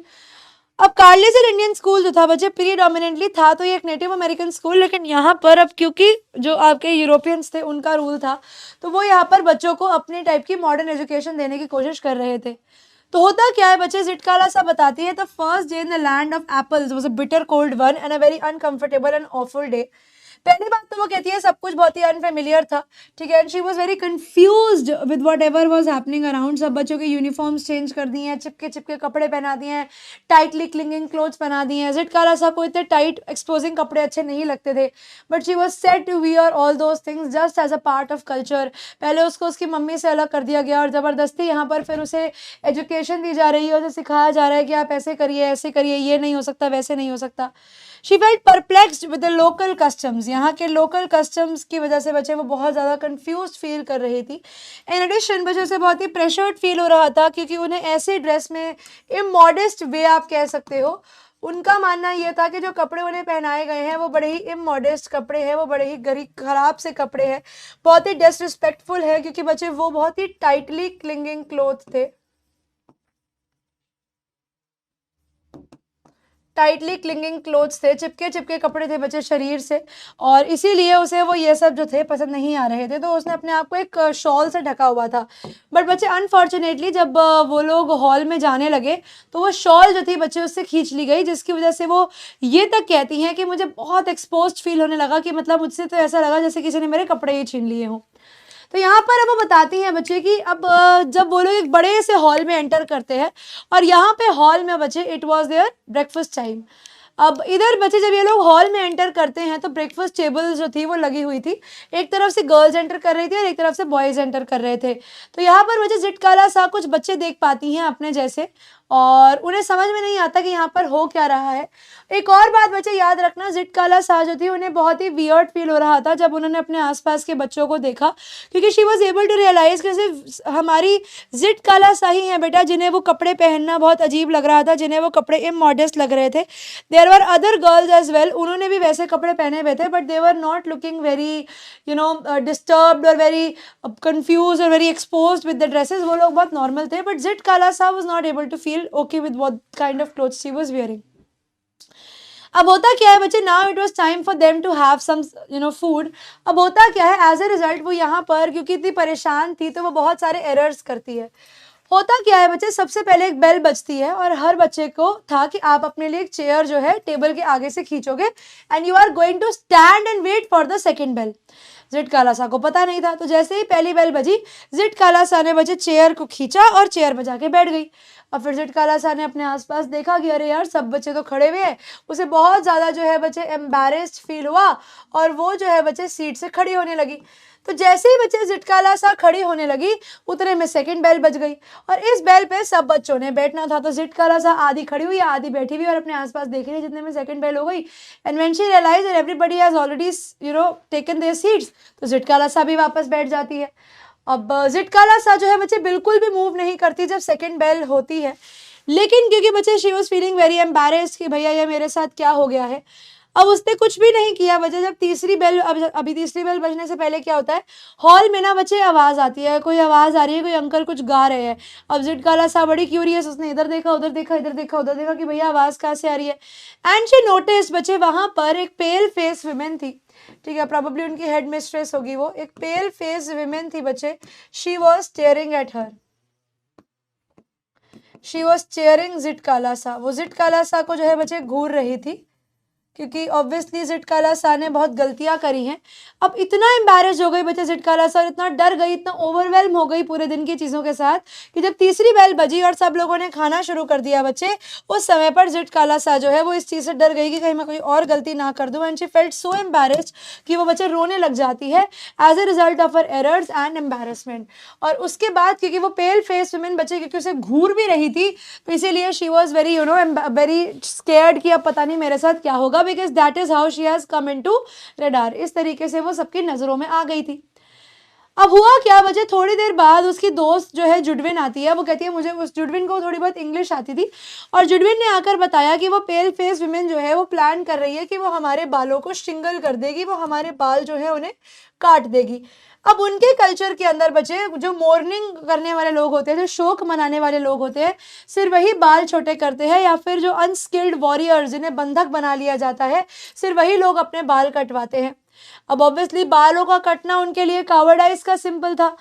अब कार्लिजल इंडियन स्कूल जो था बच्चे प्रीडोमिनेंटली था तो ये एक नेटिव अमेरिकन स्कूल, लेकिन यहाँ पर अब क्योंकि जो आपके यूरोपियंस थे उनका रूल था, तो वो यहाँ पर बच्चों को अपने टाइप की मॉडर्न एजुकेशन देने की कोशिश कर रहे थे। तो होता क्या है बच्चे, जिट कालासा बताती है, the first day in the land of apples was a bitter cold one and a very uncomfortable and awful day. पहली बात तो वो कहती है सब कुछ बहुत ही अनफेमिलियर था, ठीक है, and she was very confused with whatever was happening around. सब बच्चों के यूनिफॉर्म्स चेंज कर दिए हैं, चिपके चिपके कपड़े पहना दिए हैं, टाइटली क्लिंगिंग क्लोथ्स पहना दिए हैं। ज़िटकाला सा को इतने टाइट एक्सपोजिंग कपड़े अच्छे नहीं लगते थे, but she was said to wear all those things just as a part of culture. पहले उसको उसकी मम्मी से अलग कर दिया गया और ज़बरदस्ती यहाँ पर फिर उसे एजुकेशन दी जा रही है, उसे सिखाया जा रहा है कि आप ऐसे करिए, ऐसे करिए, ये नहीं हो सकता, वैसे नहीं हो सकता। She felt perplexed with the local customs. यहाँ के लोकल कस्टम्स की वजह से बच्चे वो बहुत ज़्यादा कंफ्यूज फील कर रही थी। इन एडिशन बच्चों से बहुत ही प्रेशर्ड फील हो रहा था, क्योंकि उन्हें ऐसे ड्रेस में इमॉडेस्ट वे आप कह सकते हो, उनका मानना ये था कि जो कपड़े उन्हें पहनाए गए हैं वो बड़े ही इमॉडेस्ट कपड़े हैं, वो बड़े ही गरीब खराब से कपड़े हैं, बहुत ही डिसरिस्पेक्टफुल है, क्योंकि बच्चे वो बहुत ही टाइटली क्लिंगिंग क्लोथ थे, टाइटली क्लिंगिंग क्लोथ्स थे, चिपके चिपके कपड़े थे बच्चे शरीर से, और इसीलिए उसे वो ये सब जो थे पसंद नहीं आ रहे थे, तो उसने अपने आप को एक शॉल से ढका हुआ था। बट बच्चे अनफॉर्चुनेटली जब वो लोग हॉल में जाने लगे तो वो शॉल जो थी बच्चे उससे खींच ली गई, जिसकी वजह से वो ये तक कहती हैं कि मुझे बहुत एक्सपोज्ड फील होने लगा, कि मतलब मुझसे तो ऐसा लगा जैसे किसी ने मेरे कपड़े ही छीन लिए हों। तो यहाँ पर अब वो बताती हैं बच्चे कि अब जब वो लोग एक बड़े से हॉल में एंटर करते हैं, और यहाँ पे हॉल में बच्चे it was their breakfast time. अब इधर बच्चे जब ये लोग हॉल में एंटर करते हैं तो ब्रेकफास्ट टेबल जो थी वो लगी हुई थी, एक तरफ से गर्ल्स एंटर कर रही थी और एक तरफ से बॉयज़ एंटर कर रहे थे। तो यहाँ पर बच्चे ज़िटकाला सा कुछ बच्चे देख पाती हैं अपने जैसे, और उन्हें समझ में नहीं आता कि यहाँ पर हो क्या रहा है। एक और बात बच्चे याद रखना, ज़िटकाला सा जो थी उन्हें बहुत ही वियर्ड फील हो रहा था जब उन्होंने अपने आसपास के बच्चों को देखा, क्योंकि she was able to realise कि सिर्फ हमारी ज़िटकाला सा ही है बेटा जिन्हें वो कपड़े पहनना बहुत अजीब लग रहा था, जिन्हें वो कपड़े इमॉडेस्ट लग रहे थे। There were other girls as well, उन्होंने भी वैसे कपड़े पहने हुए थे, but they were not looking very disturbed और वेरी कंफ्यूज और very exposed with the dresses. वो लोग बहुत नॉर्मल थे, but Zitkala Sa was not able to feel okay with what kind of clothes she was wearing. अब होता क्या है बच्चे, now it was time for them to have some food. अब होता क्या है, एज ए रिजल्ट वो यहाँ पर क्योंकि इतनी परेशान थी तो वो बहुत सारे एरर्स करती है। होता क्या है बच्चे, सबसे पहले एक बेल बजती है और हर बच्चे को था कि आप अपने लिए एक चेयर जो है टेबल के आगे से खींचोगे and you are going to stand and wait for the second bell. Zitkala Sa को पता नहीं था, तो जैसे ही पहली बेल बजी ज़िटकाला सा ने बच्चे चेयर को खींचा और चेयर बजा के बैठ गई। और फिर ज़िटकाला सा ने अपने आसपास देखा कि अरे यार सब बच्चे तो खड़े हुए हैं, उसे बहुत ज़्यादा जो है बच्चे एम्बैरेस्ड फील हुआ और वो जो है बच्चे सीट से खड़ी होने लगी। तो जैसे ही बच्चे ज़िटकाला सा खड़ी होने लगी उतने में सेकंड बेल बज गई, और इस बेल पे सब बच्चों ने बैठना था। तो ज़िटकाला सा आधी खड़ी हुई आधी बैठी हुई और अपने आसपास देख रही, जितने में सेकंड बेल हो गई। And when she realise that everybody has already taken their seats, तो ज़िटकाला सा भी वापस बैठ जाती है। अब ज़िटकाला सा जो है बच्चे बिल्कुल भी मूव नहीं करती जब सेकंड बेल होती है, लेकिन क्योंकि बच्चे she was feeling very embarrassed कि भैया ये मेरे साथ क्या हो गया है, अब उसने कुछ भी नहीं किया। बच्चे जब तीसरी बेल, अभी तीसरी बेल बजने से पहले क्या होता है, हॉल में ना बच्चे आवाज़ आती है, कोई आवाज़ आ रही है, कोई अंकल कुछ गा रहे हैं। अब ज़िटकाला सा बड़ी क्यूरियस, उसने इधर देखा उधर देखा, इधर देखा उधर देखा कि भैया आवाज़ कहाँ से आ रही है। एंड शी नोटिस बच्चे वहाँ पर एक पेल फेस विमेन थी, ठीक है, प्रोबेबली उनकी हेड मिस्ट्रेस होगी वो, एक पेल फेस विमेन थी बच्चे। She was staring at her, she was staring Zitkala Sa. वो ज़िटकाला सा को जो है बच्चे घूर रही थी, क्योंकि ऑब्वियसली ज़िटकाला सा ने बहुत गलतियां करी हैं। अब इतना एम्बैरेस हो गई बच्चे ज़िटकाला सा, और इतना डर गई, इतना ओवरवेल्म हो गई पूरे दिन की चीज़ों के साथ, कि जब तीसरी बेल बजी और सब लोगों ने खाना शुरू कर दिया बच्चे, उस समय पर ज़िटकाला सा जो है वो इस चीज़ से डर गई कि कहीं मैं कोई और गलती ना कर दूँ। And she felt so embarrassed कि वो बच्चे रोने लग जाती है as a result of her errors and embarrassment. और उसके बाद क्योंकि वो पेल फेस वुमेन बच्चे क्योंकि उसे घूर भी रही थी, तो इसीलिए she was very very scared कि अब पता नहीं मेरे साथ क्या होगा, because that is how she has come into radar. इस तरीके से वो सबकी नजरों में आ गई थी। अब हुआ क्या बच्चे, थोड़ी देर बाद उसकी दोस्त जो है जुडविन आती है। वो कहती है, मुझे उस जुडविन को थोड़ी बहुत इंग्लिश आती थी, और जुडविन ने आकर बताया कि वो पेल फेस विमेन जो है वो प्लान कर रही है कि वो हमारे बालों को शिंगल कर देगी, वो हमारे बाल जो है उन्हें काट देगी। अब उनके कल्चर के अंदर बच्चे जो मोर्निंग करने वाले लोग होते हैं, जो शोक मनाने वाले लोग होते हैं, सिर्फ वही बाल छोटे करते हैं, या फिर जो अनस्किल्ड वॉरियर्स जिन्हें बंधक बना लिया जाता है, सिर्फ वही लोग अपने बाल कटवाते हैं। अब ऑब्वियसली बालों का कटना उनके लिए कावर्डाइज का सिंबल था,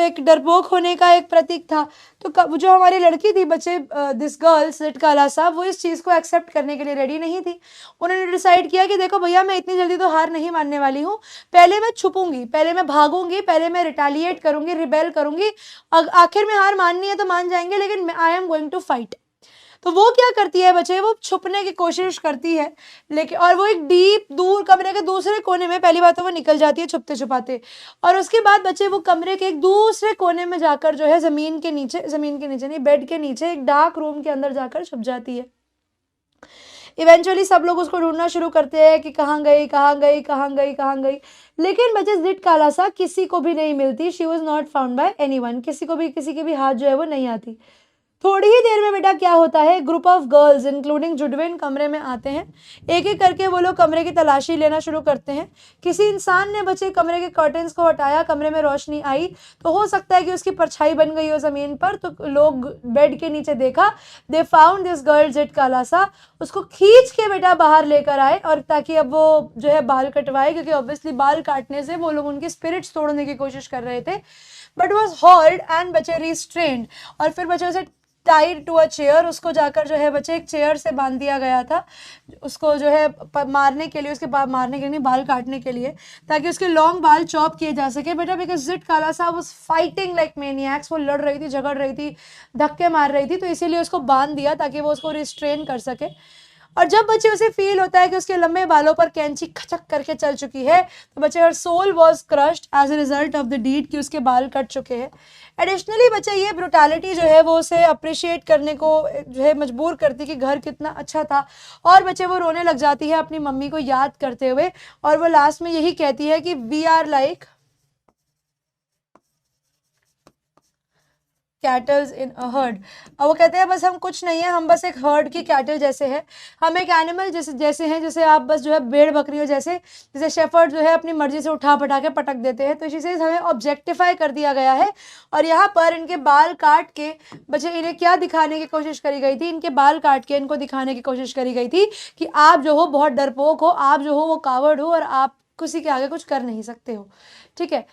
एक डरपोक होने का एक प्रतीक था। तो जो हमारी लड़की थी बच्चे, दिस गर्ल सिटकाला साहब, वो इस चीज़ को एक्सेप्ट करने के लिए रेडी नहीं थी। उन्होंने डिसाइड किया कि देखो भैया, मैं इतनी जल्दी तो हार नहीं मानने वाली हूँ, पहले मैं छुपूंगी, पहले मैं भागूंगी, पहले मैं रिटेलिएट करूंगी, रिबेल करूंगी, आखिर में हार माननी है तो मान जाएंगे, लेकिन I am going to fight. तो वो क्या करती है बच्चे, वो छुपने की कोशिश करती है, लेकिन और वो एक डीप दूर कमरे के दूसरे कोने में, पहली बात तो वो निकल जाती है छुपते छुपाते, और उसके बाद बच्चे वो कमरे के एक दूसरे कोने में जाकर जो है जमीन के नीचे नहीं, बेड के नीचे एक डार्क रूम के अंदर जाकर छुप जाती है। इवेंचुअली सब लोग उसको ढूंढना शुरू करते हैं कि कहाँ गई, लेकिन बच्चे सिटकाला सा किसी को भी नहीं मिलती। She was not found by anyone, किसी के भी हाथ जो है वो नहीं आती। थोड़ी ही देर में बेटा क्या होता है, ग्रुप ऑफ गर्ल्स इंक्लूडिंग जुडविन कमरे में आते हैं। एक एक करके वो लोग कमरे की तलाशी लेना शुरू करते हैं। किसी इंसान ने बच्चे कमरे के कर्टन्स को हटाया, कमरे में रोशनी आई, तो हो सकता है कि उसकी परछाई बन गई हो ज़मीन पर। तो लोग बेड के नीचे देखा, दे फाउंड दिस गर्ल सिटकाला सा, उसको खींच के बेटा बाहर लेकर आए, और ताकि अब वो जो है बाल कटवाए, क्योंकि ऑब्वियसली बाल काटने से वो लोग उनकी स्पिरिट्स तोड़ने की कोशिश कर रहे थे। बट वॉज हॉल्ड एंड बच्चे रिस्ट्रेन्ड, और फिर बच्चे उसे टाइड टू अ चेयर, उसको जाकर जो है बच्चे एक चेयर से बांध दिया गया था, उसको जो है मारने के लिए, उसके मारने के लिए नहीं, बाल काटने के लिए, ताकि उसके लॉन्ग बाल चॉप किए जा सके बेटा। बिकॉज सिटकाला साहब वाज फाइटिंग लाइक मैनिएक्स, वो लड़ रही थी, झगड़ रही थी, धक्के मार रही थी, तो इसीलिए उसको बांध दिया ताकि वो उसको रिस्ट्रेन कर सके। और जब बच्चे उसे फील होता है कि उसके लंबे बालों पर कैंची खचक करके चल चुकी है, तो बच्चे her soul was crushed as a result of the deed, कि उसके बाल कट चुके हैं। एडिशनली बच्चे ये ब्रुटैलिटी जो है वो उसे अप्रिशिएट करने को जो है मजबूर करती कि घर कितना अच्छा था, और बच्चे वो रोने लग जाती है अपनी मम्मी को याद करते हुए, और वो लास्ट में यही कहती है कि we are like cattles in a herd. और वो कहते हैं बस हम कुछ नहीं है, हम बस एक हर्ड की कैटल जैसे हैं, हम एक एनिमल जैसे हैं, जैसे आप बस जो है भेड़ बकरियों जैसे शेफर्ड जो है अपनी मर्जी से उठा पटा के पटक देते हैं, तो इसी से हमें ऑब्जेक्टिफाई कर दिया गया है। और यहाँ पर इनके बाल काट के बच्चे, इन्हें क्या दिखाने की कोशिश करी गई थी, इनके बाल काट के इनको दिखाने की कोशिश करी गई थी कि आप जो हो बहुत डरपोक हो, आप जो हो वो कावर्ड हो, और आप किसी के आगे कुछ कर नहीं सकते हो। ठीक है,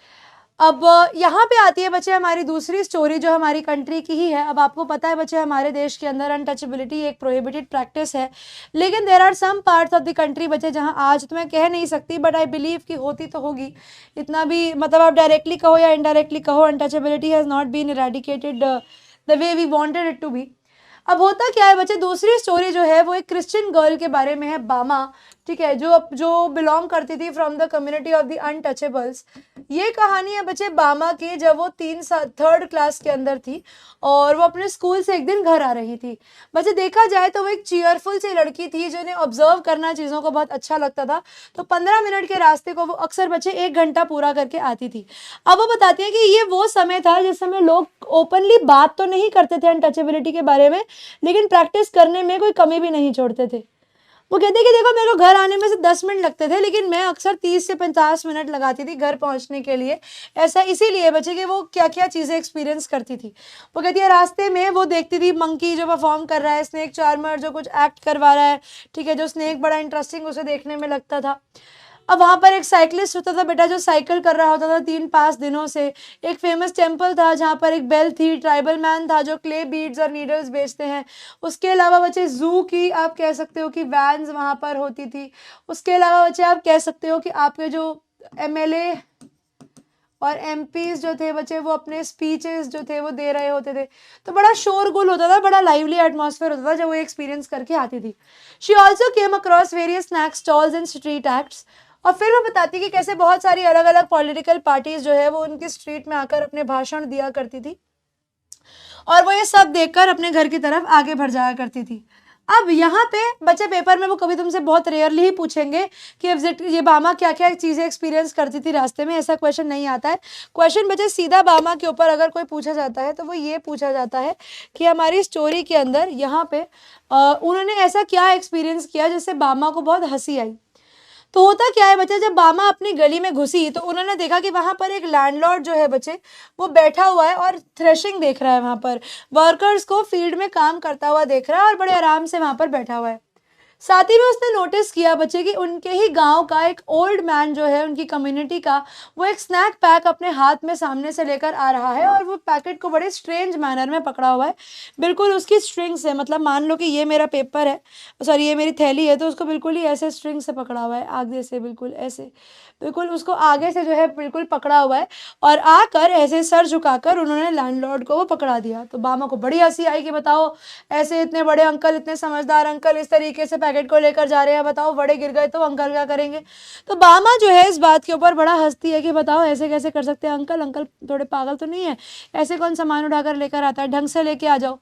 अब यहाँ पे आती है बच्चे हमारी दूसरी स्टोरी, जो हमारी कंट्री की ही है। अब आपको पता है बच्चे, हमारे देश के अंदर अनटचेबिलिटी एक प्रोहिबिटेड प्रैक्टिस है, लेकिन there are some parts of the country बच्चे जहाँ आज तो मैं कह नहीं सकती, बट आई बिलीव कि होती तो होगी। इतना भी मतलब आप डायरेक्टली कहो या इनडायरेक्टली कहो, untouchability has not been eradicated the way we wanted it to be. अब होता क्या है बच्चे, दूसरी स्टोरी जो है वो एक क्रिश्चियन गर्ल के बारे में है, बामा। ठीक है, जो बिलोंग करती थी from the community of the untouchables. ये कहानी है बच्चे बामा की, जब वो 3rd क्लास के अंदर थी, और वो अपने स्कूल से एक दिन घर आ रही थी। बच्चे देखा जाए तो वो एक चीयरफुल सी लड़की थी, जिन्हें ऑब्जर्व करना चीज़ों को बहुत अच्छा लगता था। तो 15 मिनट के रास्ते को वो अक्सर बच्चे 1 घंटा पूरा करके आती थी। अब वो बताती है कि ये वो समय था जिस समय लोग ओपनली बात तो नहीं करते थे अनटचेबिलिटी के बारे में, लेकिन प्रैक्टिस करने में कोई कमी भी नहीं छोड़ते थे। वो कहते कि देखो, मेरे को घर आने में से 10 मिनट लगते थे, लेकिन मैं अक्सर 30 से 50 मिनट लगाती थी घर पहुंचने के लिए। ऐसा इसीलिए बच्चे कि वो क्या क्या चीज़ें एक्सपीरियंस करती थी। वो कहती है रास्ते में वो देखती थी मंकी जो परफॉर्म कर रहा है, स्नेक चार्मर जो कुछ एक्ट करवा रहा है, ठीक है, जो स्नेक बड़ा इंटरेस्टिंग उसे देखने में लगता था। अब वहाँ पर एक साइकिलिस्ट होता था बेटा, जो साइकिल कर रहा होता था 3-5 दिनों से। एक फेमस टेम्पल था जहाँ पर एक बेल थी, ट्राइबल मैन था जो क्ले बीड्स और नीडल्स बेचते हैं। उसके अलावा बच्चे जू की आप कह सकते हो कि वैन्स वहाँ पर होती थी। उसके अलावा बच्चे आप कह सकते हो कि आपके जो MLA और MPs जो थे बच्चे, वो अपने स्पीचेस जो थे वो दे रहे होते थे। तो बड़ा शोरगुल होता था, बड़ा लाइवली एटमॉस्फेयर होता था जब वो एक्सपीरियंस करके आती थी। She also came across various snack stalls and street acts. और फिर वो बताती कि कैसे बहुत सारी अलग अलग पॉलिटिकल पार्टीज जो है वो उनकी स्ट्रीट में आकर अपने भाषण दिया करती थी, और वो ये सब देखकर अपने घर की तरफ आगे बढ़ जाया करती थी। अब यहाँ पे बच्चे पेपर में वो कभी तुमसे बहुत रेयरली ही पूछेंगे कि ये बामा क्या क्या चीज़ें एक्सपीरियंस करती थी रास्ते में, ऐसा क्वेश्चन नहीं आता है। क्वेश्चन बच्चे सीधा बामा के ऊपर अगर कोई पूछा जाता है तो वो ये पूछा जाता है कि हमारी स्टोरी के अंदर यहाँ पे उन्होंने ऐसा क्या एक्सपीरियंस किया जिससे बामा को बहुत हंसी आई। तो होता क्या है बच्चे, जब बामा अपनी गली में घुसी तो उन्होंने देखा कि वहाँ पर एक लैंडलॉर्ड जो है बच्चे वो बैठा हुआ है और थ्रेशिंग देख रहा है, वहाँ पर वर्कर्स को फील्ड में काम करता हुआ देख रहा है और बड़े आराम से वहाँ पर बैठा हुआ है। साथ ही में उसने नोटिस किया बच्चे कि उनके ही गांव का एक ओल्ड मैन जो है उनकी कम्युनिटी का, वो एक स्नैक पैक अपने हाथ में सामने से लेकर आ रहा है और वो पैकेट को बड़े स्ट्रेंज मैनर में पकड़ा हुआ है, बिल्कुल उसकी स्ट्रिंग से, मतलब मान लो कि ये मेरा पेपर है, सॉरी ये मेरी थैली है, तो उसको बिल्कुल ही ऐसे स्ट्रिंग से पकड़ा हुआ है, आगे से बिल्कुल ऐसे, बिल्कुल उसको आगे से जो है बिल्कुल पकड़ा हुआ है, और आकर ऐसे सर झुकाकर उन्होंने लैंडलॉर्ड को वो पकड़ा दिया। तो बामा को बड़ी हंसी आई कि बताओ, ऐसे इतने बड़े अंकल, इतने समझदार अंकल इस तरीके से पैकेट को लेकर जा रहे हैं, बताओ बड़े गिर गए तो अंकल क्या करेंगे। तो बामा जो है इस बात के ऊपर बड़ा हंसती है कि बताओ ऐसे कैसे कर सकते हैं अंकल, अंकल थोड़े पागल तो नहीं है, ऐसे कौन सामान उठाकर लेकर आता है, ढंग से लेके आ जाओ।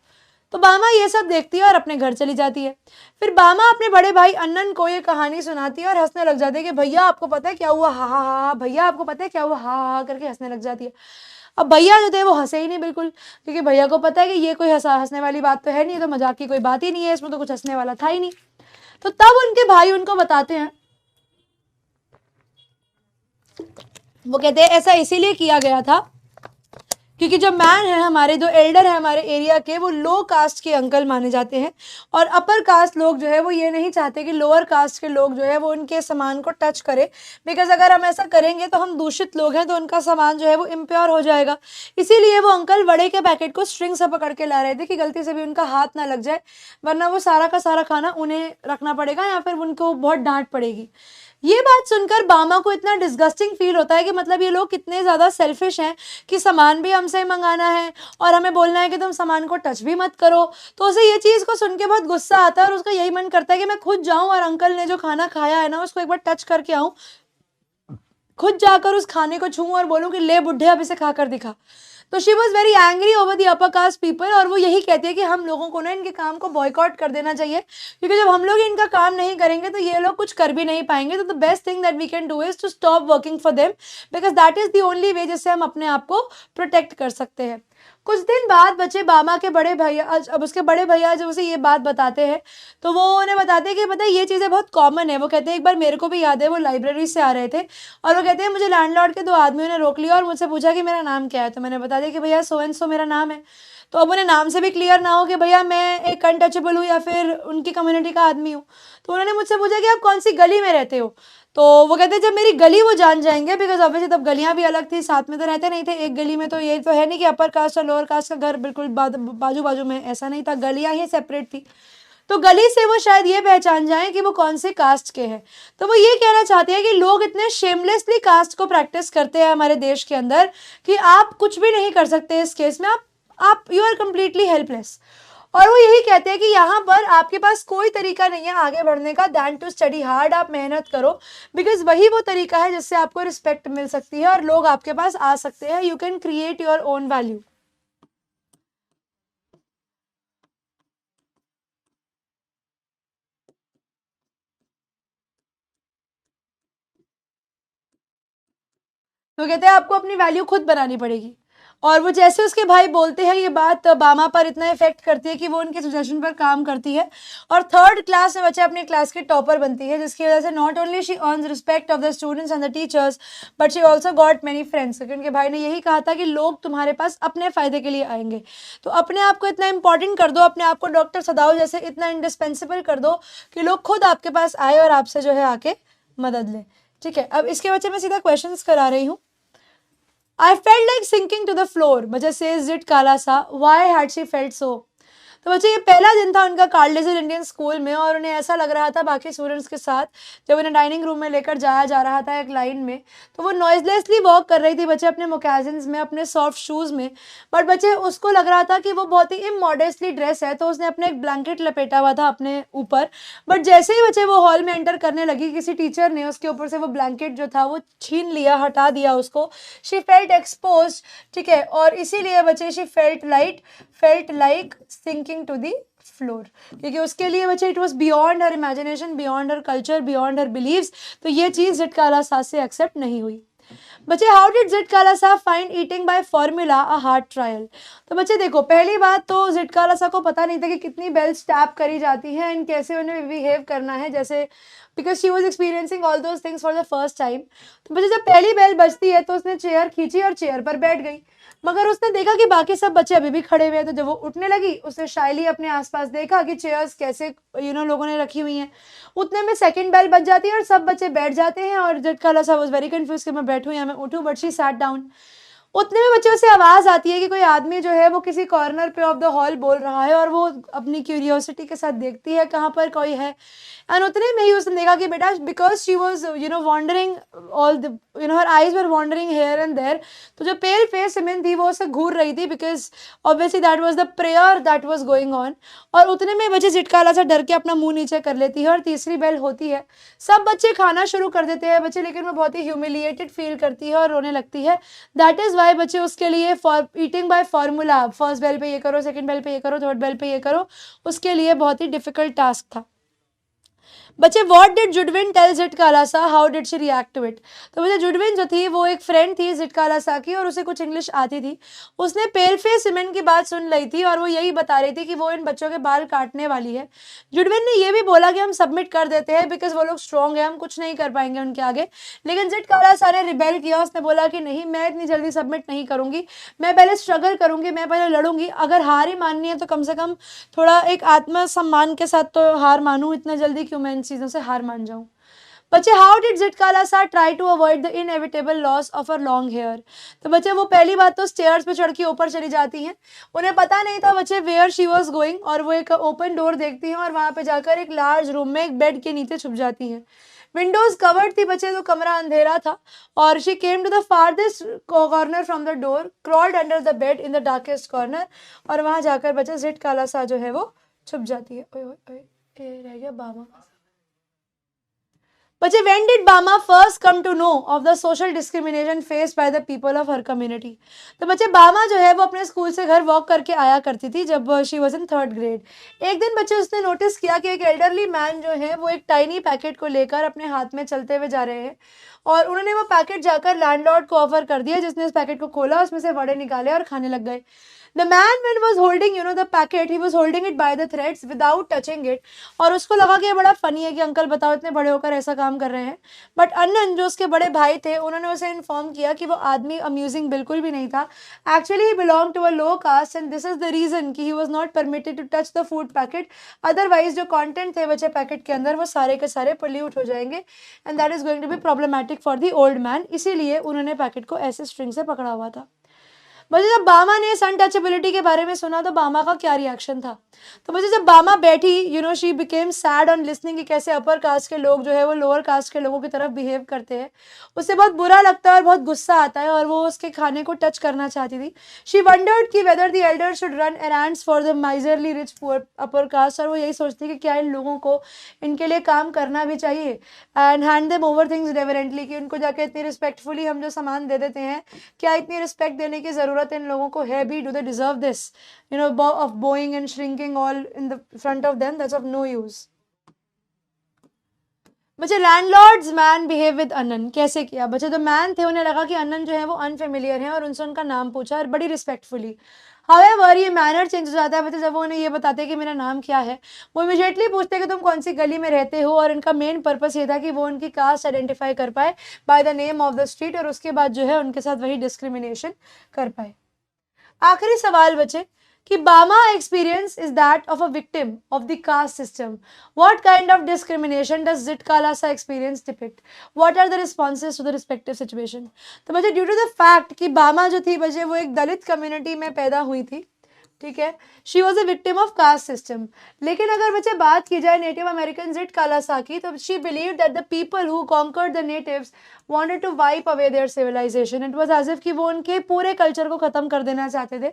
तो बामा ये सब देखती है और अपने घर चली जाती है। फिर बामा अपने बड़े भाई अन्नन को ये कहानी सुनाती है और हंसने लग जाती है कि भैया आपको पता है क्या हुआ, हा हा हा, भैया आपको पता है क्या हुआ, हा हा करके हंसने लग जाती है। अब भैया जो थे वो हंसे ही नहीं बिल्कुल, क्योंकि भैया को पता है कि ये कोई हंसने वाली बात तो है नहीं, तो मजाक की कोई बात ही नहीं है, इसमें तो कुछ हंसने वाला था ही नहीं। तो तब उनके भाई उनको बताते हैं, वो कहते हैं ऐसा इसीलिए किया गया था क्योंकि जो मैन है हमारे, जो एल्डर है हमारे एरिया के, वो लो कास्ट के अंकल माने जाते हैं, और अपर कास्ट लोग जो है वो ये नहीं चाहते कि लोअर कास्ट के लोग जो है वो उनके सामान को टच करे, बिकॉज अगर हम ऐसा करेंगे तो हम दूषित लोग हैं, तो उनका सामान जो है वो इम्प्योर हो जाएगा। इसीलिए वो अंकल वड़े के पैकेट को स्ट्रिंग से पकड़ के ला रहे थे कि गलती से भी उनका हाथ ना लग जाए, वरना वो सारा का सारा खाना उन्हें रखना पड़ेगा या फिर उनको बहुत डांट पड़ेगी। ये बात सुनकर बामा को इतना डिस्गस्टिंग फील होता है कि मतलब ये लोग कितने ज़्यादा सेल्फिश हैं कि सामान भी हमसे ही मंगाना है और हमें बोलना है कि तुम सामान को टच भी मत करो। तो उसे ये चीज़ को सुन के बहुत गुस्सा आता है और उसका यही मन करता है कि मैं खुद जाऊं और अंकल ने जो खाना खाया है ना उसको एक बार टच करके आऊं, खुद जाकर उस खाने को छूऊं और बोलूं कि ले बुढ़े अब इसे खाकर दिखा। तो she was very angry over the upper caste people, और वो यही कहती है कि हम लोगों को ना इनके काम को बॉयकॉट कर देना चाहिए, क्योंकि जब हम लोग इनका काम नहीं करेंगे तो ये लोग कुछ कर भी नहीं पाएंगे। तो the best thing that we can do is to stop working for them, because that is the only way जिससे हम अपने आप को प्रोटेक्ट कर सकते हैं। कुछ दिन बाद बच्चे बामा के बड़े भैया, अब उसके बड़े भैया जब उसे ये बात बताते हैं तो वो उन्हें बताते हैं कि पता है ये चीज़ें बहुत कॉमन है। वो कहते हैं एक बार मेरे को भी याद है, वो लाइब्रेरी से आ रहे थे और वो कहते हैं मुझे लैंडलॉर्ड के दो आदमियों ने रोक लिया और मुझसे पूछा कि मेरा नाम क्या है। तो मैंने बता दिया कि भैया सो एंड सो मेरा नाम है। तो अब उन्हें नाम से भी क्लियर ना हो कि भैया मैं एक अनटचेबल हूँ या फिर उनकी कम्युनिटी का आदमी हूँ, तो उन्होंने मुझसे पूछा कि आप कौन सी गली में रहते हो। तो वो कहते हैं जब मेरी गली वो जान जाएंगे, बिकॉज ऑब्वियसली तब गलियां भी अलग थी, साथ में तो रहते नहीं थे एक गली में। तो ये तो है नहीं कि अपर कास्ट और लोअर कास्ट का घर बिल्कुल बाजू बाजू में, ऐसा नहीं था, गलियां ही सेपरेट थी। तो गली से वो शायद ये पहचान जाएं कि वो कौन से कास्ट के हैं। तो वो ये कहना चाहते हैं कि लोग इतने शेमलेसली कास्ट को प्रैक्टिस करते हैं हमारे देश के अंदर कि आप कुछ भी नहीं कर सकते इस केस में, आप यू आर कंप्लीटली हेल्पलेस। और वो यही कहते हैं कि यहाँ पर आपके पास कोई तरीका नहीं है आगे बढ़ने का दैन टू स्टडी हार्ड, आप मेहनत करो, बिकॉज वही वो तरीका है जिससे आपको रिस्पेक्ट मिल सकती है और लोग आपके पास आ सकते हैं। You can create your own value. तो कहते हैं आपको अपनी वैल्यू खुद बनानी पड़ेगी। और वो जैसे उसके भाई बोलते हैं ये बात बामा पर इतना इफेक्ट करती है कि वो उनके सजेशन पर काम करती है और थर्ड क्लास में बच्चे अपनी क्लास की टॉपर बनती है, जिसकी वजह से not only she earns respect of the students and the teachers but she also got many friends. क्योंकि उनके भाई ने यही कहा था कि लोग तुम्हारे पास अपने फायदे के लिए आएंगे, तो अपने आप को इतना इंपॉर्टेंट कर दो, अपने आप को डॉक्टर सदाओ जैसे इतना इंडिस्पेंसिबल कर दो कि लोग खुद आपके पास आए और आपसे जो है आके मदद लें। ठीक है, अब इसके बच्चे मैं सीधा क्वेश्चन करा रही हूँ। I felt like sinking to the floor. बच्चा says it काला सा. Why had she felt so? तो बच्चे ये पहला दिन था उनका कार्लडेजल इंडियन स्कूल में और उन्हें ऐसा लग रहा था बाकी स्टूडेंट्स के साथ जब उन्हें डाइनिंग रूम में लेकर जाया जा रहा था एक लाइन में, तो वो नॉइजलेसली वॉक कर रही थी बच्चे अपने मोकाजिन्स में, अपने सॉफ्ट शूज़ में। बट बच्चे उसको लग रहा था कि वो बहुत ही इमॉडेस्टली ड्रेस है, तो उसने अपने एक ब्लैंकेट लपेटा हुआ था अपने ऊपर। बट जैसे ही बच्चे वो हॉल में एंटर करने लगी, किसी टीचर ने उसके ऊपर से वो ब्लैंकेट जो था वो छीन लिया, हटा दिया उसको। शी फेल्ट एक्सपोज, ठीक है, और इसीलिए बच्चे she felt like sinking to the floor, क्योंकि उसके लिए बच्चे it was beyond her imagination, beyond her culture, beyond her beliefs. तो ये चीज़ झटकाला साथ से एक्सेप्ट नहीं हुई। बच्चे हाउ डिड जिटकाला सा find eating by formula a hard trial. तो बच्चे देखो, पहली बात तो जिटकाला सा को पता नहीं था कि कितनी बेल्स टैप करी जाती हैं एंड कैसे उन्हें बिहेव करना है, जैसे because she was experiencing all those things for the first time. तो बच्चे जब पहली बेल बजती है तो उसने चेयर खींची और चेयर पर बैठ गई। मगर उसने देखा कि बाकी सब बच्चे अभी भी खड़े हुए हैं, तो जब वो उठने लगी उसने शाइली अपने आसपास देखा कि चेयर्स कैसे लोगों ने रखी हुई हैं। उतने में सेकंड बेल बज जाती है और सब बच्चे बैठ जाते हैं और झटका सा वाज वेरी कंफ्यूज कि मैं बैठूं या मैं उठूं, बट शी सैट डाउन। उतने में बच्चों से आवाज आती है कि कोई आदमी जो है वो किसी कॉर्नर पे ऑफ द हॉल बोल रहा है, और वो अपनी क्यूरियोसिटी के साथ देखती है कहाँ पर कोई है। एंड उतने में ही उसने देखा कि बेटा, because she was wandering all the her eyes were wandering here and there, तो जो पेल फेस वुमेन थी वो उसे घूर रही थी, because obviously that was the prayer that was going on. और उतने में बच्चे झिटकाला सा डर के अपना मुंह नीचे कर लेती है और तीसरी बेल होती है। सब बच्चे खाना शुरू कर देते हैं बच्चे, लेकिन वो बहुत ही ह्यूमिलिएटेड फील करती है और रोने लगती है। दैट इज वाई बच्चे उसके लिए eating by formula, first bell पे ये करो, सेकंड बेल पे ये करो, थर्ड बेल पे ये करो, उसके लिए बहुत ही डिफिकल्ट टास्क था। बच्चे what did Judewin tell Zitkala Sa, how did she react to it. तो बच्चे जुडविन जो थी वो एक फ्रेंड थी झिटकालासा की और उसे कुछ इंग्लिश आती थी। उसने पेल फेस वुमेन की बात सुन ली थी और वो यही बता रही थी कि वो इन बच्चों के बाल काटने वाली है। जुडविन ने ये भी बोला कि हम सबमिट कर देते हैं बिकॉज वो लोग स्ट्रॉन्ग है, हम कुछ नहीं कर पाएंगे उनके आगे। लेकिन झिटकालासा ने रिबेल किया, उसने बोला कि नहीं, मैं इतनी जल्दी सबमिट नहीं करूंगी, मैं पहले स्ट्रगल करूंगी, मैं पहले लड़ूंगी। अगर हार ही माननी है तो कम से कम थोड़ा एक आत्मसम्मान के साथ तो हार मानूं, इतना जल्दी क्यों मैं इन चीजों से हार मान जाऊं। बच्चे how did Zitkala Sa try to avoid the inevitable loss of her long hair. तो बच्चे वो पहली बात तो स्टेयर्स पे चढ़ के ऊपर चली जाती हैं। उन्हें पता नहीं था बच्चे वेयर शी वाज गोइंग, और वो एक ओपन डोर देखती हैं और वहां पे जाकर एक लार्ज रूम में एक बेड के नीचे छुप जाती हैं। विंडोज कवर्ड थी बच्चे, तो कमरा अंधेरा था, और she came to the farthest corner from the door, crawled under the bed in the darkest corner, और वहां जाकर बच्चे झिटकालासा जो है वो छुप जाती है। ओए ओए ओए, ये रह गया बामा। बच्चे when did Bama first come to know of the social discrimination faced by the people of her community। तो बच्चे बामा जो है वो अपने स्कूल से घर वॉक करके आया करती थी जब she was in third grade. एक दिन बच्चे उसने नोटिस किया कि एक एल्डरली मैन जो है वो एक टाइनी पैकेट को लेकर अपने हाथ में चलते हुए जा रहे हैं, और उन्होंने वो पैकेट जाकर लैंडलॉर्ड को ऑफर कर दिया, जिसने उस पैकेट को खोला, उसमें से वड़े निकाले और खाने लग गए। The man when was holding the packet, he was holding it by the threads without touching it, और उसको लगा कि ये बड़ा फनी है कि अंकल बताओ इतने बड़े होकर ऐसा काम कर रहे हैं। बट अन्नन जो उसके बड़े भाई थे उन्होंने उसे इन्फॉर्म किया कि वो आदमी अम्यूजिंग बिल्कुल भी नहीं था। Actually he belong to a low caste and this is the reason कि he was not permitted to touch the food packet, otherwise जो कंटेंट थे बच्चे पैकेट के अंदर वो सारे के सारे पोल्यूट हो जाएंगे and that is going to be problematic for the old man. इसीलिए उन्होंने पैकेट को ऐसे स्ट्रिंग से पकड़ा हुआ था। बच्चे जब बामा ने अनटचेबिलिटी के बारे में सुना तो बामा का क्या रिएक्शन था। तो बच्चे जब बामा बैठी she became sad on listening कि कैसे अपर कास्ट के लोग जो है वो लोअर कास्ट के लोगों की तरफ बिहेव करते हैं। उससे बहुत बुरा लगता है और बहुत गुस्सा आता है और वो उसके खाने को टच करना चाहती थी। शी वंडर्ड कि whether the elder should run errands for the miserly rich poor upper caste, और वो यही सोचती कि क्या इन लोगों को इनके लिए काम करना भी चाहिए and hand them over things reverently, कि उनको जाके इतनी रिस्पेक्टफुली हम जो सामान दे देते हैं, क्या इतनी रिस्पेक्ट देने की जरूरत इन लोगों को है भी? Do they deserve this of bowing and shrinking all in the front of them? That's of no use. बच्चे लैंडलॉर्ड्स मैन बिहेव विद अन्नन, कैसे किया? बच्चे जो मैन थे उन्हें लगा कि अन्नन जो है वो अनफेमिलियर है और उनसे उनका नाम पूछा और बड़ी रिस्पेक्टफुली। हाउएवर ये मैनर चेंज हो जाता है बच्चे जब वो उन्हें ये बताते हैं कि मेरा नाम क्या है। वो इमीडिएटली पूछते हैं कि तुम कौन सी गली में रहते हो, और इनका मेन पर्पस ये था कि वो उनकी कास्ट आइडेंटिफाई कर pi by the name of the street, और उसके बाद जो है उनके साथ वही डिस्क्रिमिनेशन कर पाए। आखिरी सवाल बचे कि Bama experience is that of a victim of the caste system. What kind of discrimination does Zitkala Sa experience depict? What are the responses to the respective situation? तो बच्चे ड्यू टू द फैक्ट कि बामा जो थी बच्चे वो एक दलित कम्युनिटी में पैदा हुई थी, ठीक है, she was a victim of caste system. लेकिन अगर बच्चे बात की जाए नेटिव अमेरिकन झिटकालासा की, तो she believe that the people who conquered the natives wanted to wipe away their civilization. It was as if कि वो उनके पूरे कल्चर को खत्म कर देना चाहते थे।